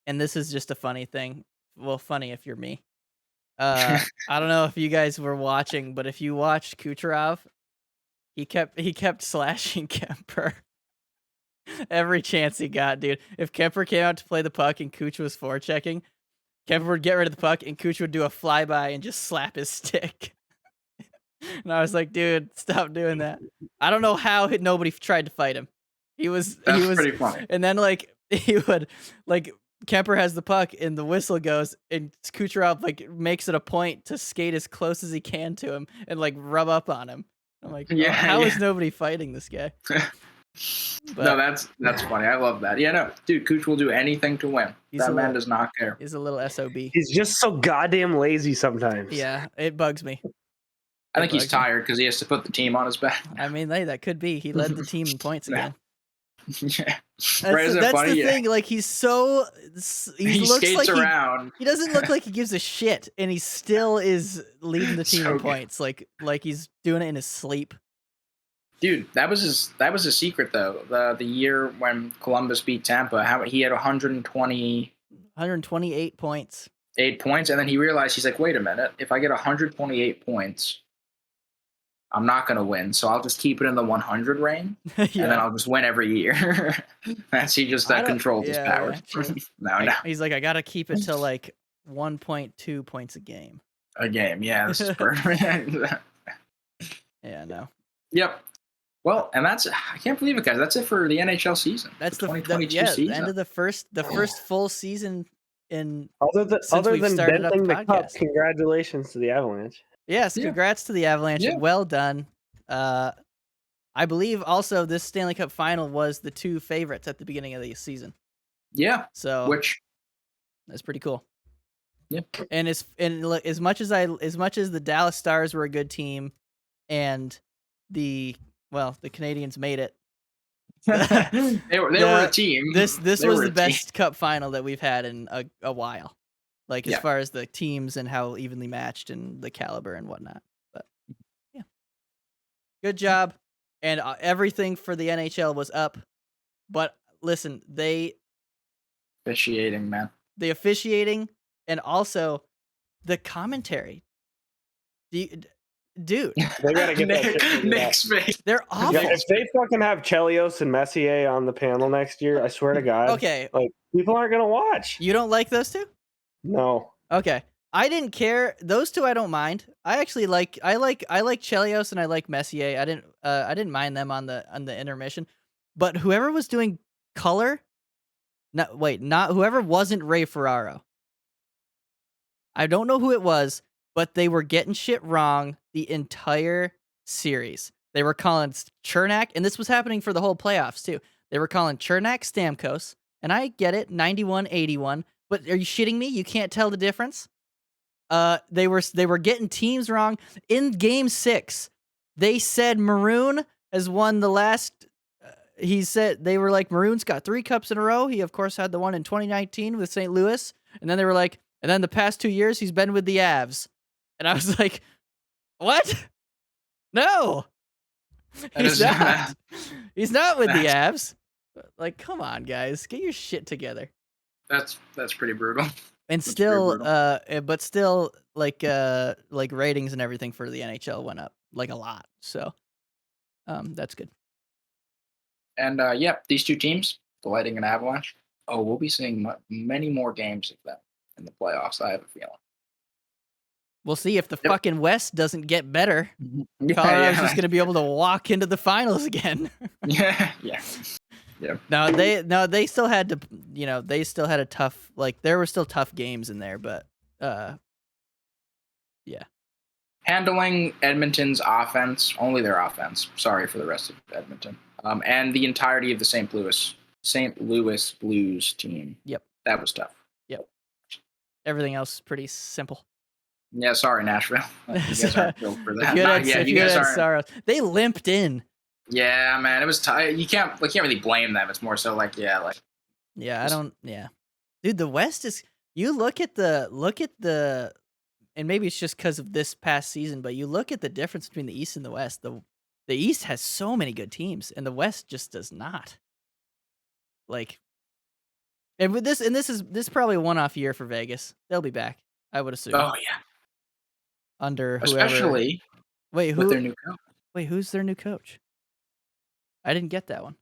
S1: and this is just a funny thing. Well, funny if you're me. I don't know if you guys were watching, but if you watched Kucherov, he kept slashing Kemper every chance he got, dude. If Kemper came out to play the puck and Kuch was forechecking, Kemper would get rid of the puck and Kuch would do a flyby and just slap his stick. And I was like, dude, stop doing that. I don't know how nobody tried to fight him. He was
S3: pretty funny.
S1: And then he would Kemper has the puck and the whistle goes and Kucherov makes it a point to skate as close as he can to him and rub up on him. I'm like, how is nobody fighting this guy?
S3: No, that's funny. I love that. Yeah, no, dude, Kuch will do anything to win. That man does not care.
S1: He's a little SOB.
S4: He's just so goddamn lazy sometimes.
S1: Yeah, it bugs me.
S3: I think he's tired because he has to put the team on his back.
S1: I mean, that could be. He led the team in points again.
S3: Yeah.
S1: That's the thing. He looks
S3: skates around.
S1: He doesn't look like he gives a shit, and he still is leading the team in points. Like he's doing it in his sleep.
S3: Dude, that was his secret though. The year when Columbus beat Tampa, he had
S1: 128 points.
S3: 8 points, and then he realized he's like, wait a minute, if I get 128 points, I'm not going to win, so I'll just keep it in the 100 range, and then I'll just win every year. He just controlled his power. No.
S1: He's like, I got to keep it to 1.2 points a game.
S3: A game, yeah, this is perfect.
S1: Yeah, no.
S3: Yep. Well, and I can't believe it, guys. That's it for the NHL season.
S1: That's the
S3: 2022 season.
S1: End of the first full season in
S4: other than bending the cup. Congratulations to the Avalanche.
S1: Yes, congrats to the Avalanche. Yeah. Well done. I believe also this Stanley Cup final was the two favorites at the beginning of the season.
S3: Yeah.
S1: So that's pretty cool.
S3: Yeah.
S1: And as much as the Dallas Stars were a good team, and the Canadians made it.
S3: they were a team.
S1: This was the best cup final that we've had in a while. As far as the teams and how evenly matched and the caliber and whatnot. But yeah. Good job. And everything for the NHL was up. But listen,
S3: officiating, man.
S1: The officiating and also the commentary. Dude.
S4: They gotta get that
S3: Nick's face.
S1: They're awful.
S4: Yeah, if they fucking have Chelios and Messier on the panel next year, I swear to God.
S1: Okay.
S4: People aren't gonna watch.
S1: You don't like those two?
S4: No.
S1: Okay. I didn't care. Those two I don't mind. I actually like Chelios and I like Messier. I didn't mind them on the intermission. But whoever was doing color, not whoever wasn't Ray Ferraro. I don't know who it was, but they were getting shit wrong the entire series. They were calling Chernak, and this was happening for the whole playoffs too. They were calling Chernak Stamkos, and I get it, 91-81, but are you shitting me? You can't tell the difference? They were getting teams wrong. In Game 6, they said Maroon has won the last. He said they were like, Maroon's got 3 cups in a row. He of course had the one in 2019 with St. Louis, and then they were like, and then the past 2 years he's been with the Avs. And I was like, what? No. He's not. He's not with the Avs. Like, come on, guys. Get your shit together.
S3: That's pretty brutal.
S1: And still, but still, like ratings and everything for the NHL went up a lot. So, that's good.
S3: And these two teams, the Lightning and Avalanche. Oh, we'll be seeing many more games of them in the playoffs. I have a feeling.
S1: We'll see if the fucking West doesn't get better. Colorado's just going to be able to walk into the finals again.
S3: Yeah.
S1: No, they still had to, they still had a tough, there were still tough games in there, but, yeah.
S3: Handling Edmonton's offense, only their offense. Sorry for the rest of Edmonton. And the entirety of the St. Louis Blues team.
S1: Yep.
S3: That was tough.
S1: Yep. Everything else is pretty simple.
S3: Yeah, sorry, Nashville. You guys aren't built for that. You guys aren't.
S1: Sorrows. They limped in.
S3: Yeah, man, it was tight. You can't really blame them. It's more so like,
S1: yeah, I don't, dude. The West is. You look at the, and maybe it's just because of this past season, but you look at the difference between the East and the West. The East has so many good teams, and the West just does not. Like, and with this is probably a one-off year for Vegas. They'll be back, I would assume.
S3: Oh yeah.
S1: Under
S3: especially with their new coach.
S1: Wait, who's their new coach? I didn't get that one.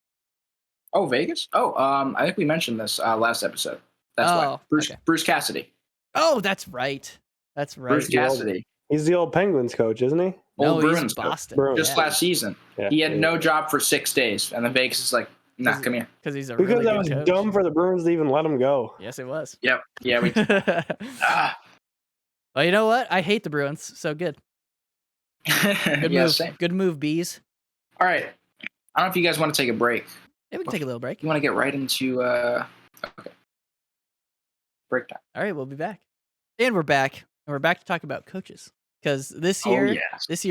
S3: Oh, Vegas? Oh, I think we mentioned this last episode. That's why. Bruce Cassidy.
S1: Oh, that's right. That's right.
S3: Bruce Cassidy.
S4: He's the old Penguins coach, isn't he?
S1: No, he's Boston.
S3: Just last season. Yeah, he had no job for 6 days, and then Vegas is like, nah, come here.
S1: Because
S4: that was
S1: coach.
S4: Dumb for the Bruins to even let him go.
S1: Yes, it was.
S3: Yep. Yeah.
S1: Well, you know what? I hate the Bruins, so good. Good move. Same. Good move, bees.
S3: All right. I don't know if you guys want to take a break.
S1: Yeah, we can take a little break.
S3: You want to get right into okay. Break time.
S1: All right, we'll be back. And we're back. And we're back to talk about coaches. Because this year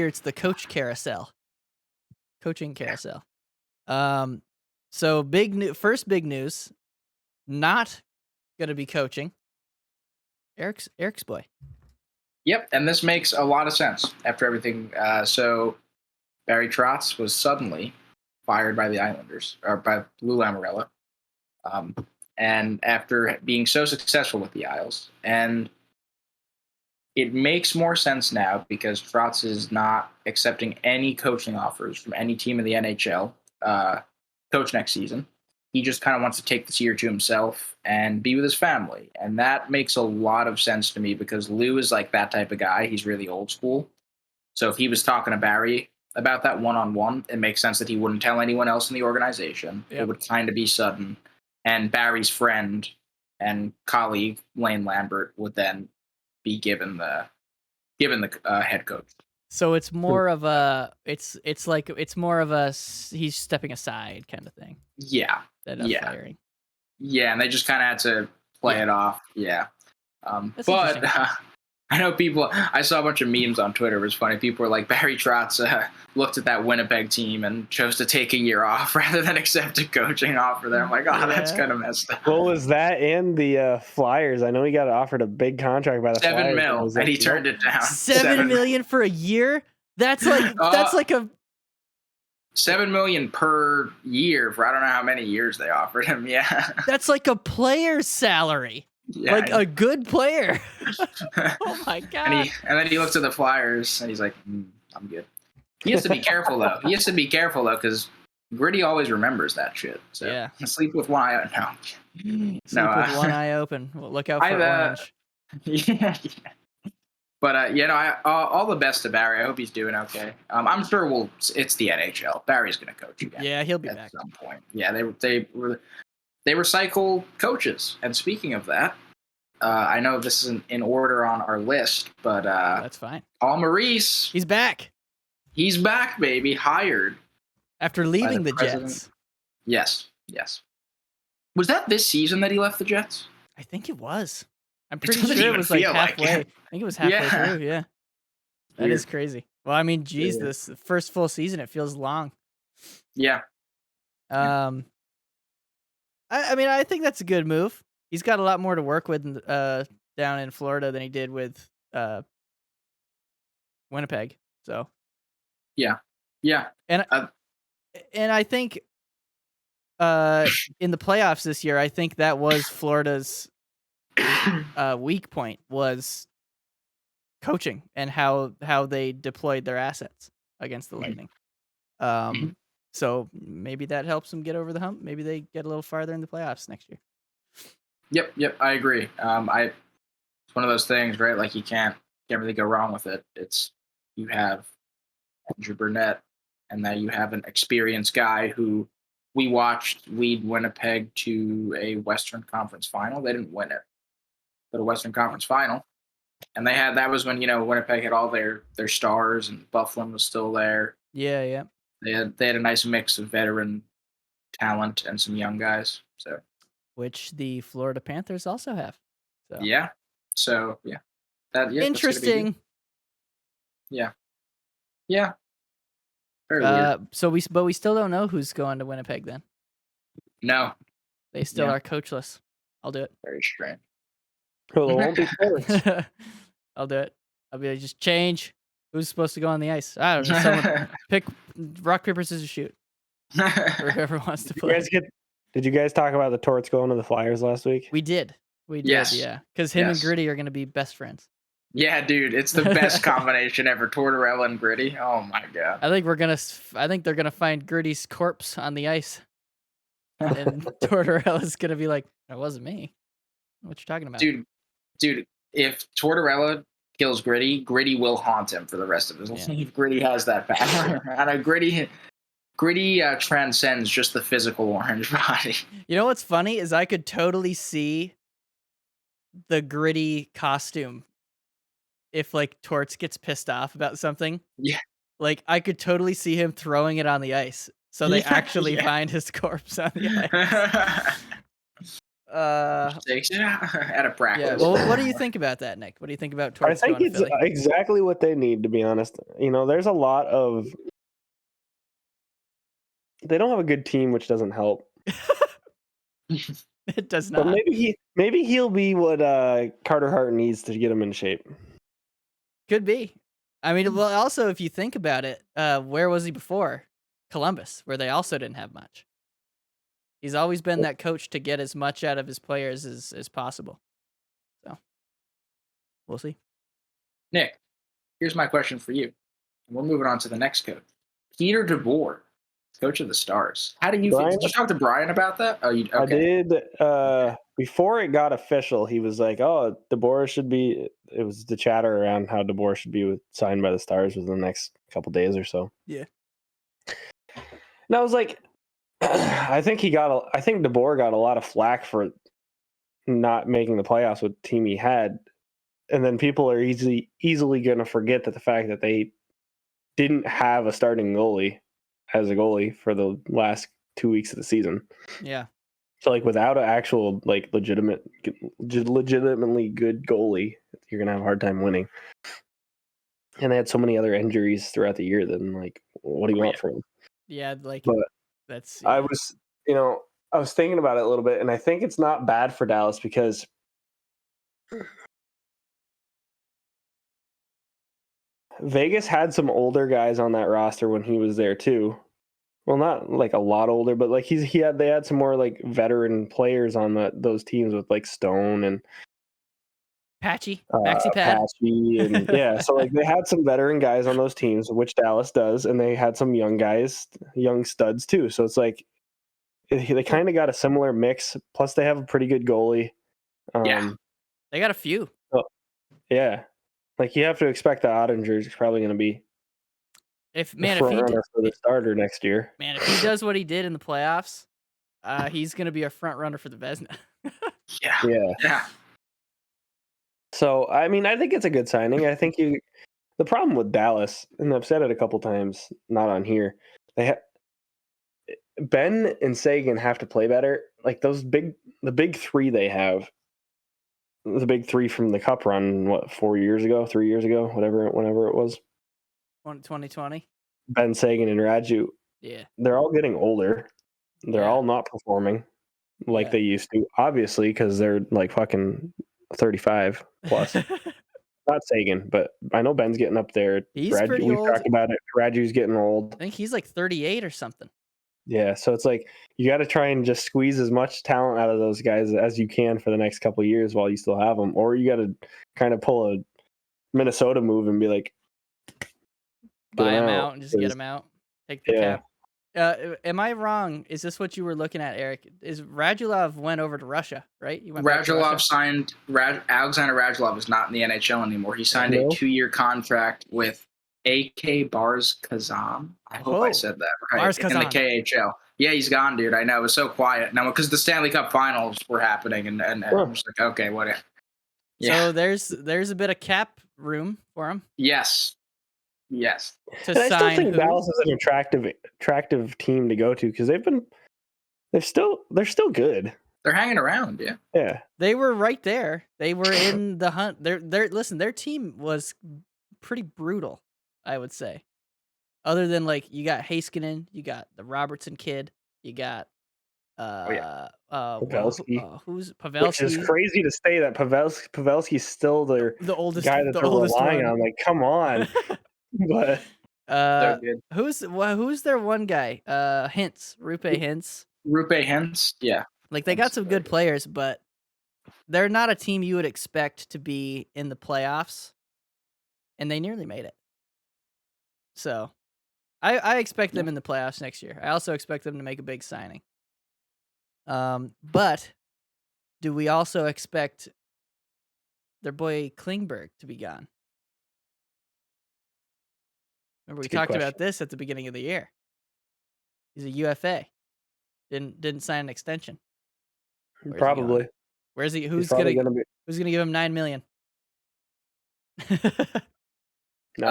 S1: it's the coach carousel. Coaching carousel. So first big news, not gonna be coaching. Eric's boy.
S3: Yep, and this makes a lot of sense after everything. So Barry Trotz was suddenly fired by the Islanders, or by Lou Lamoriello, and after being so successful with the Isles. And it makes more sense now because Trotz is not accepting any coaching offers from any team in the NHL coach next season. He just kind of wants to take this year to himself and be with his family. And that makes a lot of sense to me because Lou is like that type of guy. He's really old school. So if he was talking to Barry about that one-on-one, it makes sense that he wouldn't tell anyone else in the organization. Yep. It would kind of be sudden. And Barry's friend and colleague, Lane Lambert, would then be given the head coach.
S1: So it's more of a it's more of a he's stepping aside kind of thing.
S3: Yeah.
S1: Firing.
S3: Yeah, and they just kind of had to play it off. Yeah. But I know I saw a bunch of memes on Twitter. It was funny. People were like, Barry Trotz looked at that Winnipeg team and chose to take a year off rather than accept a coaching offer there. I'm like, that's kind of messed up.
S4: What was that and the Flyers? I know he got offered a big contract by the
S3: Flyers. $7 million, and he turned it down.
S1: $7 million for a year? That's like a
S3: $7 million per year for I don't know how many years they offered him. Yeah.
S1: That's like a player's salary. Yeah, like a good player. Oh my god!
S3: And then he looks at the Flyers and he's like, "I'm good." He has to be careful though. Because Gritty always remembers that shit. So sleep with one eye open.
S1: Sleep with one eye open. Well, look out for Orange.
S3: Yeah. But all the best to Barry. I hope he's doing okay. I'm sure it's the NHL. Barry's gonna coach again.
S1: Yeah, he'll be back
S3: at some point. Yeah, they recycle coaches. And speaking of that, I know this isn't in order on our list, but
S1: that's fine.
S3: Paul Maurice.
S1: He's back.
S3: He's back, baby. Hired.
S1: After leaving the Jets.
S3: Yes. Was that this season that he left the Jets?
S1: I think it was. I'm pretty sure it was like halfway. I think it was halfway through, yeah. That is crazy. Well, I mean, geez, this first full season, it feels long.
S3: Yeah.
S1: I mean, I think that's a good move. He's got a lot more to work with down in Florida than he did with Winnipeg. So,
S3: yeah,
S1: and I think in the playoffs this year, I think that was Florida's weak point was coaching and how they deployed their assets against the Lightning. So maybe that helps them get over the hump. Maybe they get a little farther in the playoffs next year.
S3: Yep, I agree. It's one of those things, right? Like you can't really go wrong with it. It's you have Andrew Burnett, and then you have an experienced guy who we watched lead Winnipeg to a Western Conference final. They didn't win it, but a Western Conference final, and that was when Winnipeg had all their stars, and Bufflin was still there.
S1: Yeah.
S3: They had a nice mix of veteran talent and some young guys. So,
S1: which the Florida Panthers also have. So.
S3: Yeah. So yeah.
S1: Interesting.
S3: Yeah. Very weird.
S1: But we still don't know who's going to Winnipeg then.
S3: No.
S1: They still are coachless. I'll do it.
S3: Very strange.
S4: Well, it won't be sports.
S1: I'll do it. I'll be like, just change. Who's supposed to go on the ice? I don't know. Someone pick rock, paper, scissors, shoot. Or whoever wants to play.
S4: Did you guys talk about the Torts going to the Flyers last week?
S1: We did.
S3: Yes.
S1: Yeah. Because him and Gritty are going to be best friends.
S3: Yeah, dude, it's the best combination ever. Tortorella and Gritty. Oh my god.
S1: I think they're gonna find Gritty's corpse on the ice, and Tortorella's gonna be like, "That wasn't me. What you talking about,
S3: dude? If Tortorella kills Gritty, Gritty will haunt him for the rest of his life. Gritty has that power. I know Gritty transcends just the physical orange body.
S1: You know what's funny is I could totally see the Gritty costume. If like Torts gets pissed off about something, like I could totally see him throwing it on the ice, so they actually find his corpse on the ice.
S3: Takes it out at a practice.
S1: Yeah. Well, what do you think about that, Nick? What do you think about Torts?
S4: I think it's exactly what they need, to be honest. You know, there's a lot of they don't have a good team, which doesn't help.
S1: It does not.
S4: But maybe he'll be what Carter Hart needs to get him in shape.
S1: Could be. I mean, well, also, if you think about it, where was he before? Columbus, where they also didn't have much. He's always been that coach to get as much out of his players as possible. So, we'll see.
S3: Nick, here's my question for you. We're moving on to the next coach. Peter DeBoer, coach of the Stars. How do you feel? Did you talk to Brian about that? Oh, you okay.
S4: I did. Before it got official, he was like, "Oh, DeBoer should be." It was the chatter around how DeBoer should be signed by the Stars within the next couple days or so.
S1: Yeah.
S4: And I was like, I think DeBoer got a lot of flack for not making the playoffs with the team he had, and then people are easily going to forget that the fact that they didn't have a starting goalie as a goalie for the last 2 weeks of the season.
S1: Yeah.
S4: So like without an actual like legitimately good goalie, you're gonna have a hard time winning. And they had so many other injuries throughout the year. Then like, what do you want from them?
S1: Yeah, like
S4: but
S1: that's.
S4: Yeah. I was thinking about it a little bit, and I think it's not bad for Dallas because Vegas had some older guys on that roster when he was there too. Well, not like a lot older, but like they had some more like veteran players on those teams with like Stone and
S1: Maxi Pad.
S4: Patchy and yeah, so like they had some veteran guys on those teams, which Dallas does, and they had some young guys, young studs too. So it's like they kind of got a similar mix. Plus, they have a pretty good goalie.
S1: They got a few.
S4: Yeah, like you have to expect that Ottinger is probably going to be
S1: if he
S4: for the starter next year.
S1: Man, if he does what he did in the playoffs, he's going to be a front runner for the Vezina.
S4: Yeah. So, I mean, I think it's a good signing. I think the problem with Dallas, and I've said it a couple times, not on here, Ben and Sagan have to play better. Like the big three they have, the big three from the Cup run, 3 years ago, whenever it was.
S1: 2020.
S4: Ben Sagan and Raju.
S1: Yeah.
S4: They're all getting older. They're all not performing like they used to, obviously, because they're like fucking 35 plus. Not Sagan, but I know Ben's getting up there.
S1: He's pretty old.
S4: We've talked about it. Raju's getting old.
S1: I think he's like 38 or something.
S4: Yeah, so it's like you got to try and just squeeze as much talent out of those guys as you can for the next couple of years while you still have them, or you got to kind of pull a Minnesota move and be like,
S1: buy him out and just get him out. Take the cap. Am I wrong? Is this what you were looking at, Eric? Is Radulov went over to Russia, right?
S3: Radulov signed. Alexander Radulov is not in the NHL anymore. He signed a 2-year contract with AK Bars Kazan. I hope I said that right.
S1: Bars
S3: in the KHL. Yeah, he's gone, dude. I know. It was so quiet now because the Stanley Cup Finals were happening, and I'm just like, okay, whatever.
S1: Yeah. So there's a bit of cap room for him.
S3: Yes.
S4: I still think Dallas is an attractive team to go to because they're still good.
S3: They're hanging around, yeah.
S4: Yeah.
S1: They were right there. They were in the hunt. Listen, their team was pretty brutal, I would say. Other than like you got Heiskanen, you got the Robertson kid, you got
S4: Pavelski.
S1: Who's Pavelski?
S4: Which is crazy to say that Pavelski's still the
S1: oldest
S4: guy that they're relying on. Like, come on. But
S3: so good.
S1: Who's their one guy? Hintz, Rupe Hintz.
S3: Rupe Hintz, yeah.
S1: Like they got some good players, but they're not a team you would expect to be in the playoffs, and they nearly made it. So, I expect them in the playoffs next year. I also expect them to make a big signing. But do we also expect their boy Klingberg to be gone? Remember we talked about this at the beginning of the year. He's a UFA. Didn't sign an extension.
S4: Probably.
S1: Where's he? Who's gonna give him $9 million?
S3: No,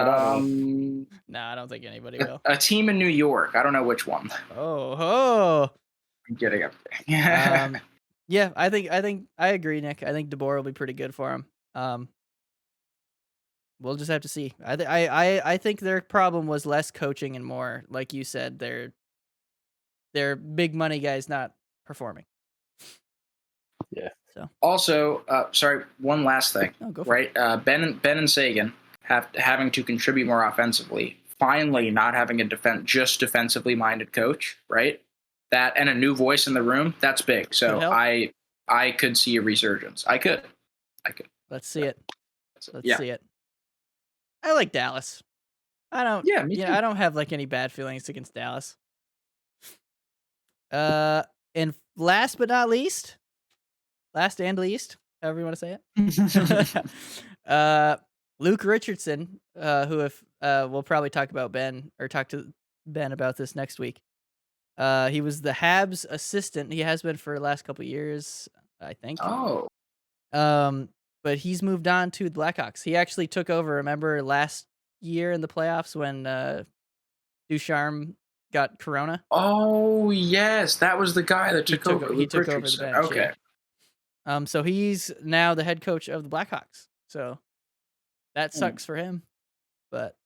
S1: I don't think anybody will.
S3: A team in New York. I don't know which one.
S1: Oh.
S3: I'm getting up
S1: there. Yeah, I agree, Nick. I think DeBoer will be pretty good for him. We'll just have to see. I think their problem was less coaching and more, like you said, their big money guys not performing.
S4: Yeah.
S1: So
S3: also, sorry, one last thing.
S1: Oh, go for it.
S3: Ben and Sagan having to contribute more offensively. Finally, not having a just defensively minded coach, right? That and a new voice in the room. That's big. So I could see a resurgence. I could.
S1: Let's see it. Let's see it. I like Dallas. I don't.
S3: Yeah, me too.
S1: I don't have like any bad feelings against Dallas. And last but not least, however you want to say it. Luke Richardson, who we'll probably talk to Ben about this next week. He was the Habs assistant. He has been for the last couple of years, I think.
S3: Oh.
S1: But he's moved on to the Blackhawks. He actually took over. Remember last year in the playoffs when Ducharme got corona?
S3: Oh yes, that was the guy that took over.
S1: He took over the bench.
S3: Okay.
S1: Yeah. So he's now the head coach of the Blackhawks. So that sucks for him, but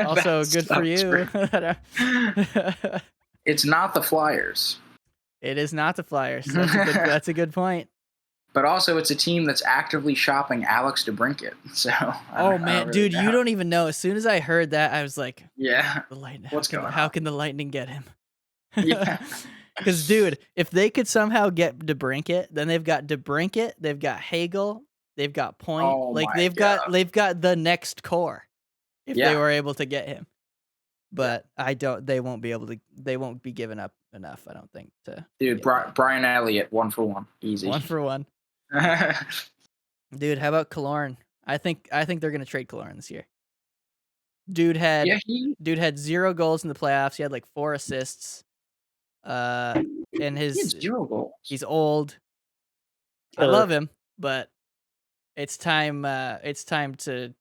S1: also good for you.
S3: It's not the Flyers.
S1: It is not the Flyers. That's a good point.
S3: But also, it's a team that's actively shopping Alex DeBrincat. So,
S1: dude, you don't even know. As soon as I heard that, I was like,
S3: "Yeah,
S1: the Lightning.
S3: How
S1: can the Lightning get him?"
S3: Yeah,
S1: because dude, if they could somehow get DeBrincat, then they've got DeBrincat, they've got Hagel, they've got Point.
S3: Oh,
S1: they've got the next core. If they were able to get him, but they won't be able to. They won't be giving up enough. I don't think to.
S3: Dude, Brian Elliott, 1-for-1, easy.
S1: 1-for-1. Dude, how about Killorn? I think they're gonna trade Killorn this year. Dude had 0 goals in the playoffs. He had like 4 assists. And
S3: he has 0 goals.
S1: He's old. I love him, but it's time. It's time to.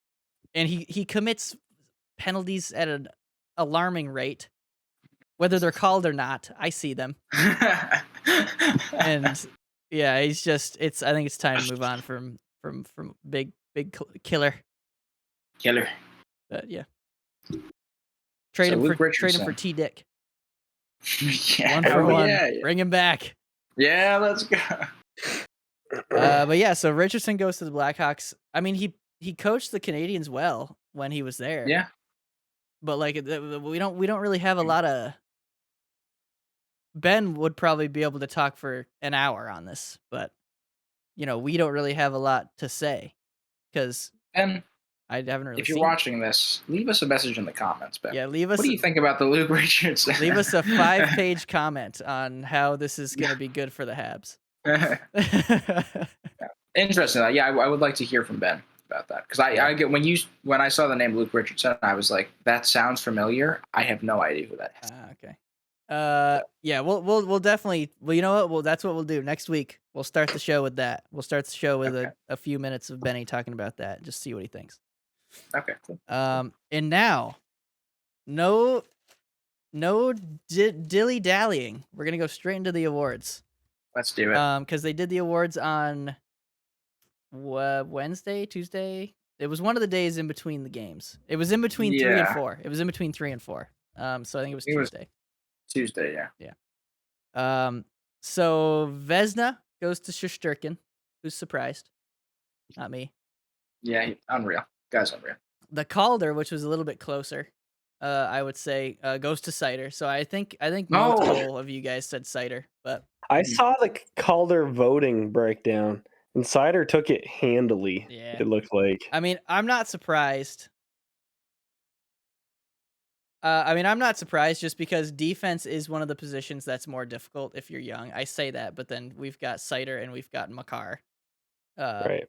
S1: And he commits penalties at an alarming rate, whether they're called or not. I see them. And yeah, he's just. I think it's time to move on from big killer. But yeah, trade him for T Dick.
S3: Yeah.
S1: 1-for-1.
S3: Yeah.
S1: Bring him back.
S3: Yeah, let's go.
S1: But yeah, so Richardson goes to the Blackhawks. I mean, he coached the Canadians well when he was there.
S3: Yeah.
S1: But like we don't really have a lot of. Ben would probably be able to talk for an hour on this, but we don't really have a lot to say because
S3: Ben,
S1: I haven't really.
S3: If you're watching this, leave us a message in the comments, Ben.
S1: Yeah, leave us.
S3: What do you think about the Luke Richardson?
S1: Leave us a 5-page comment on how this is going to be good for the Habs.
S3: Interesting. Yeah, I would like to hear from Ben about that because I get when I saw the name Luke Richardson, I was like, that sounds familiar. I have no idea who that is.
S1: Okay. Yeah, we'll definitely. Well, you know what? Well, that's what we'll do next week. We'll start the show with that. We'll start the show with a few minutes of Benny talking about that. Just see what he thinks.
S3: Okay, cool.
S1: And now, no dilly dallying. We're gonna go straight into the awards.
S3: Let's do it.
S1: Because they did the awards on Tuesday. It was one of the days in between the games. It was in between 3 and 4. It was in between 3 and 4. So I think it was Tuesday.
S3: Tuesday, yeah.
S1: Yeah. So Vezina goes to Shesterkin. Who's surprised? Not me.
S3: Yeah, unreal. Guy's unreal.
S1: The Calder, which was a little bit closer, I would say, goes to Seider. So I think multiple of you guys said Seider, but
S4: I saw the Calder voting breakdown, and Seider took it handily. Yeah. It looked like.
S1: I mean, I'm not surprised. I'm not surprised just because defense is one of the positions that's more difficult if you're young. I say that, but then we've got Seider and we've got Makar.
S4: Right.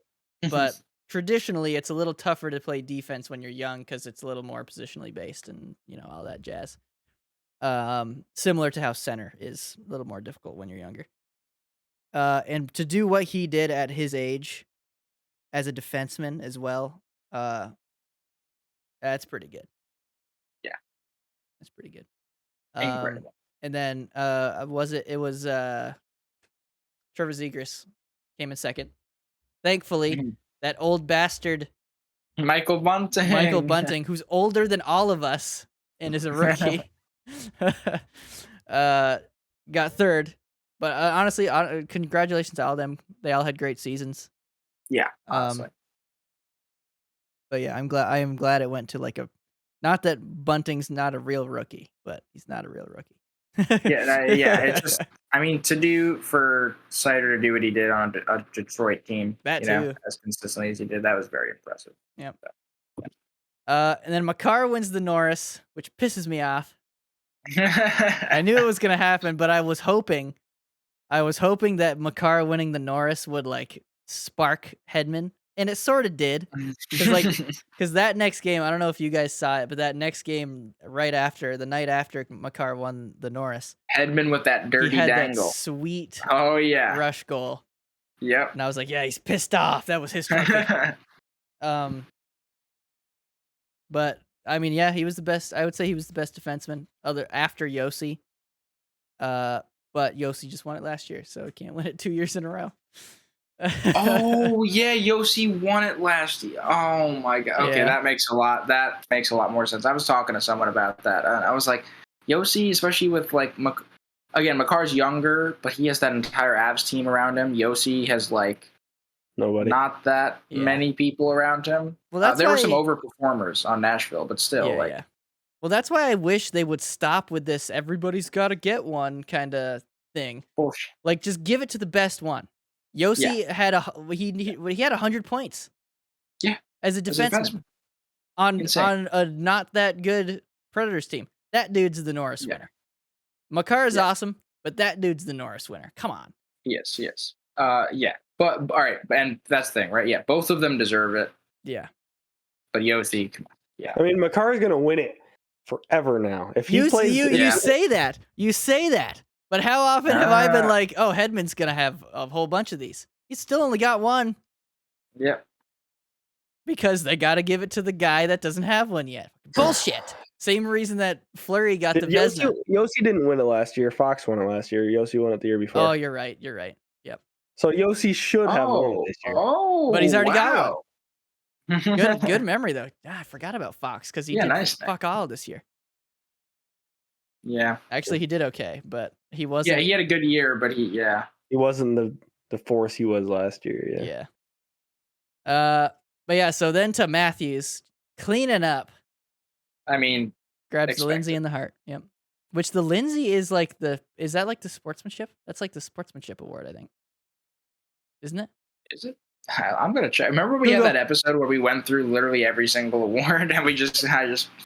S1: But traditionally, it's a little tougher to play defense when you're young because it's a little more positionally based and, all that jazz. Similar to how center is a little more difficult when you're younger. And to do what he did at his age as a defenseman as well, that's pretty good.
S3: Yeah.
S1: That's pretty good.
S3: Incredible.
S1: And then it was Trevor Zegras came in second. Thankfully, that old bastard
S3: Michael Bunting,
S1: who's older than all of us and is a rookie, got third. But honestly, congratulations to all of them. They all had great seasons.
S3: Yeah, honestly.
S1: But yeah, I am glad it went to like a. Not that Bunting's not a real rookie, but he's not a real rookie.
S3: It's just, to do for Seider to do what he did on a Detroit team, too. As consistently as he did, that was very impressive.
S1: Yep. And then Makar wins the Norris, which pisses me off. I knew it was gonna happen, but I was hoping that Makar winning the Norris would like spark Hedman. And it sort of did, because that next game, I don't know if you guys saw it, but that next game, the night after Makar won the Norris,
S3: Hedman with that dirty dangle,
S1: that sweet, rush goal.
S3: Yep.
S1: And I was like, yeah, he's pissed off. That was his trophy. But he was the best. I would say he was the best defenseman after Yossi. But Yossi just won it last year, so he can't win it 2 years in a row.
S3: Oh yeah, Yossi won it last year. Oh my god. Okay, that makes a lot more sense. I was talking to someone about that. I was like, Yossi, especially with like Makar's younger, but he has that entire Avs team around him. Yossi has like
S4: nobody,
S3: not that many people around him. Well, there were some overperformers on Nashville, but still,
S1: Well, that's why I wish they would stop with this. Everybody's got to get one kind of thing.
S3: Bullshit.
S1: Like, just give it to the best one. Yossi had he had 100 points.
S3: Yeah,
S1: as a defenseman on a not that good Predators team. That dude's the Norris winner. Makar is awesome, but that dude's the Norris winner. Come on.
S3: Yes. But all right, and that's the thing, right? Yeah, both of them deserve it.
S1: Yeah.
S3: But Yossi, come on. Yeah.
S4: Makar is gonna win it forever now. If he plays,
S1: you say that. But how often have I been like, oh, Hedman's going to have a whole bunch of these? He's still only got one.
S3: Yep.
S1: Because they got to give it to the guy that doesn't have one yet. Bullshit. Same reason that Fleury got the Vezina.
S4: Yossi didn't win it last year. Fox won it last year. Yossi won it the year before.
S1: Oh, you're right. Yep.
S4: So Yossi should have won it this year.
S3: Oh,
S1: but he's already got one. Good memory, though. I forgot about Fox because he did fuck all this year.
S3: Yeah.
S1: Actually, he did okay, but he wasn't.
S3: Yeah, he had a good year, but he
S4: wasn't the force he was last year.
S1: Yeah. But yeah, so then to Matthews, cleaning up. Grabs the Lindsay in the heart. Yep. Which the Lindsay is like is that like the sportsmanship? That's like the sportsmanship award, I think. Isn't it?
S3: Is it? I'm gonna check. Remember we had that episode where we went through literally every single award, and I just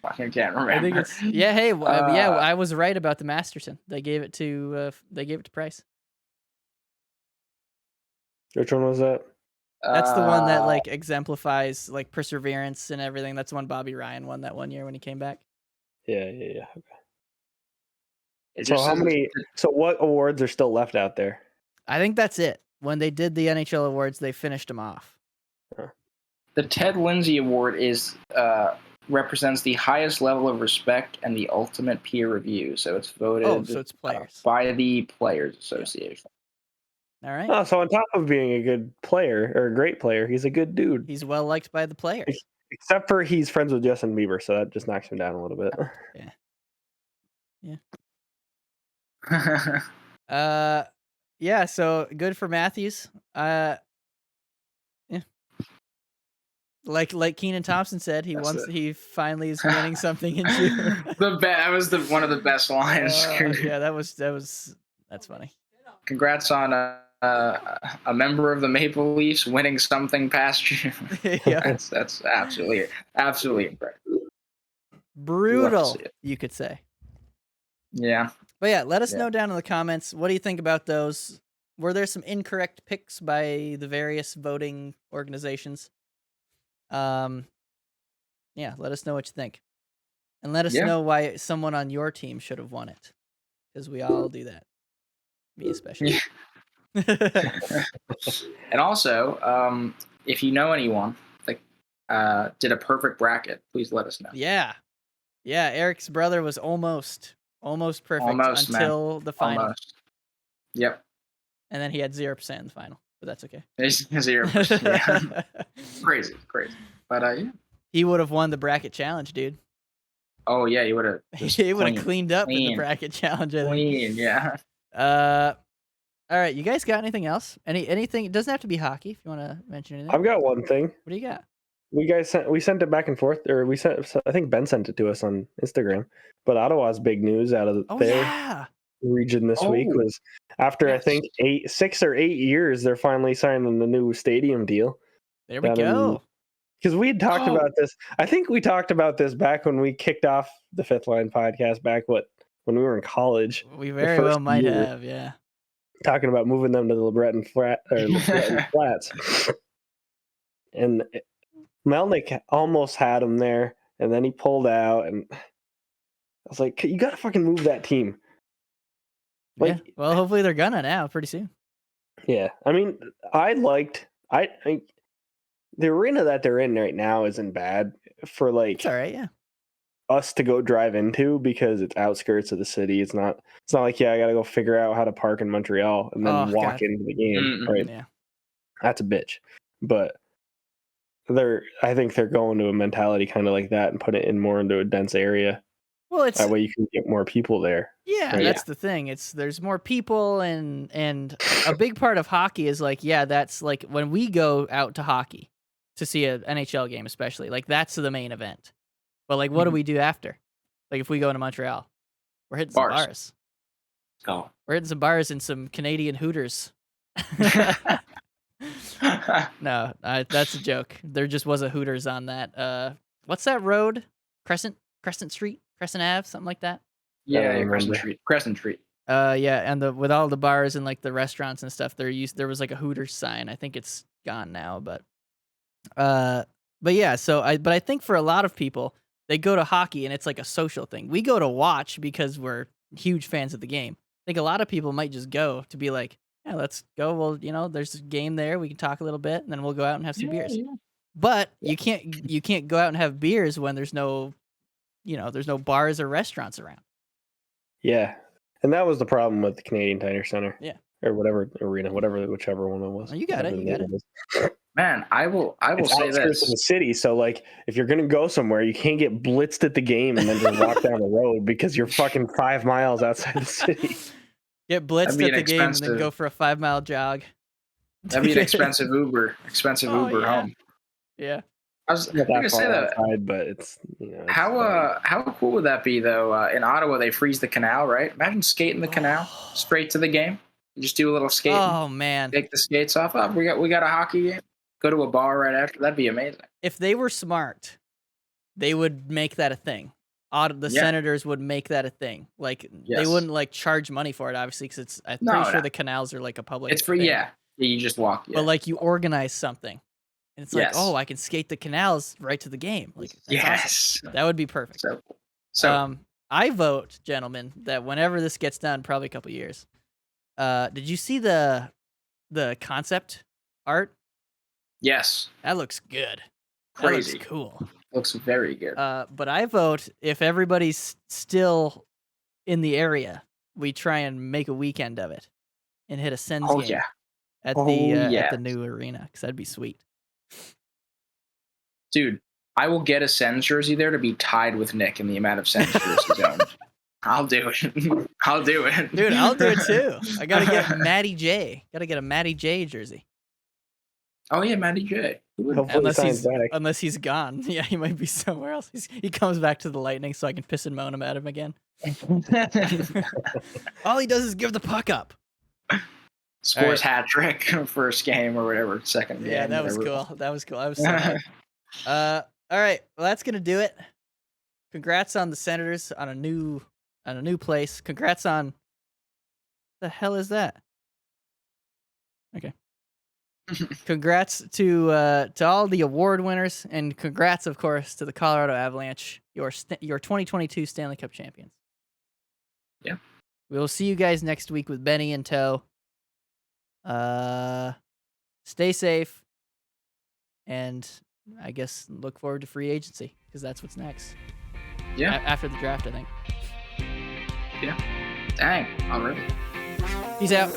S3: fucking can't remember.
S1: I think it's I was right about the Masterton. They gave it to Price.
S4: Which one was that?
S1: That's the one that like exemplifies like perseverance and everything. That's the one Bobby Ryan won that one year when he came back.
S4: Yeah. Okay. So what awards are still left out there?
S1: I think that's it. When they did the NHL awards, they finished them off.
S3: The Ted Lindsay Award represents the highest level of respect and the ultimate peer review. So it's voted
S1: so it's players.
S3: By the Players Association.
S1: All right.
S4: Oh, so on top of being a good player or a great player, he's a good dude.
S1: He's well liked by the players.
S4: Except for he's friends with Justin Bieber, so that just knocks him down a little bit.
S1: Yeah. Yeah, so good for Matthews. Yeah. Like Keenan Thompson said, he finally is winning something in June.
S3: That was one of the best lines.
S1: Yeah, that's funny.
S3: Congrats on a member of the Maple Leafs winning something past June.
S1: Yeah.
S3: That's absolutely incredible.
S1: Brutal, you could say.
S3: Yeah.
S1: But yeah, let us know down in the comments. What do you think about those? Were there some incorrect picks by the various voting organizations? Yeah, let us know what you think. And let us know why someone on your team should have won it. Because we all do that. Me especially.
S3: And also, if you know anyone that did a perfect bracket, please let us know.
S1: Yeah. Yeah, Eric's brother was almost perfect until the final.
S3: Almost. Yep.
S1: And then he had 0% in the final, but that's okay.
S3: 0%. Yeah. Crazy. But yeah.
S1: He would have won the bracket challenge, dude.
S3: Oh yeah, he would have.
S1: He would have cleaned up in the bracket challenge.
S3: Clean, yeah.
S1: All right, you guys got anything else? Anything? It doesn't have to be hockey. If you want to mention anything.
S4: I've got one thing.
S1: What do you got?
S4: We sent it back and forth, or I think Ben sent it to us on Instagram. But Ottawa's big news out of their region this week was after I think 6 or 8 years, they're finally signing the new stadium deal.
S1: There we go.
S4: Because we had talked about this. I think we talked about this back when we kicked off the Fifth Line podcast back when we were in college.
S1: We very well might have, yeah.
S4: Talking about moving them to the LeBreton Flats. And Melnick almost had him there, and then he pulled out, and I was like, you got to fucking move that team.
S1: Like, yeah. Well, hopefully they're gonna now pretty soon.
S4: Yeah. I mean, the arena that they're in right now isn't bad for
S1: it's all right, yeah.
S4: us to go drive into because it's outskirts of the city. It's not like, I got to go figure out how to park in Montreal and then walk into the game, right?
S1: Yeah.
S4: That's a bitch. But I think they're going to a mentality kind of like that and put it in more into a dense area.
S1: Well,
S4: that way you can get more people there.
S1: Yeah, right? That's the thing. There's more people and a big part of hockey is that's like when we go out to hockey to see an NHL game, especially that's the main event. But what do we do after? Like if we go to Montreal, we're hitting some bars.
S3: Go.
S1: We're hitting some bars and some Canadian Hooters. No, that's a joke. There just was a Hooters on that. What's that road? Crescent Street, Crescent Ave, something like that.
S3: Yeah, Crescent Street.
S1: Yeah, and with all the bars and the restaurants and stuff, there was a Hooters sign. I think it's gone now, but yeah. So I think for a lot of people, they go to hockey and it's like a social thing. We go to watch because we're huge fans of the game. I think a lot of people might just go to be like, yeah, let's go. Well, there's a game there. We can talk a little bit, and then we'll go out and have some beers. Yeah. But you can't go out and have beers when there's no bars or restaurants around.
S4: Yeah, and that was the problem with the Canadian Tire Center.
S1: Yeah,
S4: or whatever arena, whichever one it was.
S1: Oh, you got it.
S3: Man, I will say this.
S4: In the city, so if you're gonna go somewhere, you can't get blitzed at the game and then just walk down the road because you're fucking 5 miles outside the city.
S1: Get blitzed at the game and then go for a 5 mile jog.
S3: That'd be an expensive Uber home.
S1: Yeah.
S3: I was going to say that,
S4: outside, but it's
S3: how cool would that be though? In Ottawa, they freeze the canal, right? Imagine skating the canal straight to the game. You just do a little skating.
S1: Oh man!
S3: Take the skates off. Oh, we got a hockey game. Go to a bar right after. That'd be amazing.
S1: If they were smart, they would make that a thing. The Senators would make that a thing. They wouldn't charge money for it, obviously, because I'm pretty sure the canals are a public.
S3: It's free.
S1: Thing.
S3: Yeah, you just walk. Yeah.
S1: But you organize something. And it's I can skate the canals right to the game.
S3: Yes.
S1: Awesome. That would be perfect.
S3: So
S1: I vote, gentlemen, that whenever this gets done, probably a couple years. Did you see the concept art?
S3: Yes.
S1: That looks good.
S3: Crazy.
S1: That looks cool.
S3: Looks very good.
S1: But I vote if everybody's still in the area, we try and make a weekend of it and hit a Sens game.
S3: Yeah.
S1: at the new arena, because that'd be sweet.
S3: Dude, I will get a Sens jersey there to be tied with Nick in the amount of Sens jerseys owned. I'll do it. I'll do it.
S1: Dude, I'll do it too. I gotta get Matty J. Gotta get a Matty J jersey.
S3: Oh yeah, Matty J.
S1: Unless he's gone. Yeah, he might be somewhere else. He comes back to the Lightning so I can piss and moan him at him again. All he does is give the puck up.
S3: Scores hat trick first game or whatever, second game.
S1: Yeah, that was cool. That was cool. I was so happy. All right, well that's gonna do it. Congrats on the Senators on a new place. Congrats on the hell is that? Okay. Congrats to all the award winners, and congrats, of course, to the Colorado Avalanche, your 2022 Stanley Cup champions.
S3: Yeah.
S1: We will see you guys next week with Benny in tow. Stay safe, and I guess look forward to free agency, because that's what's next.
S3: Yeah.
S1: After the draft, I think.
S3: Yeah. Dang, already.
S1: Peace out.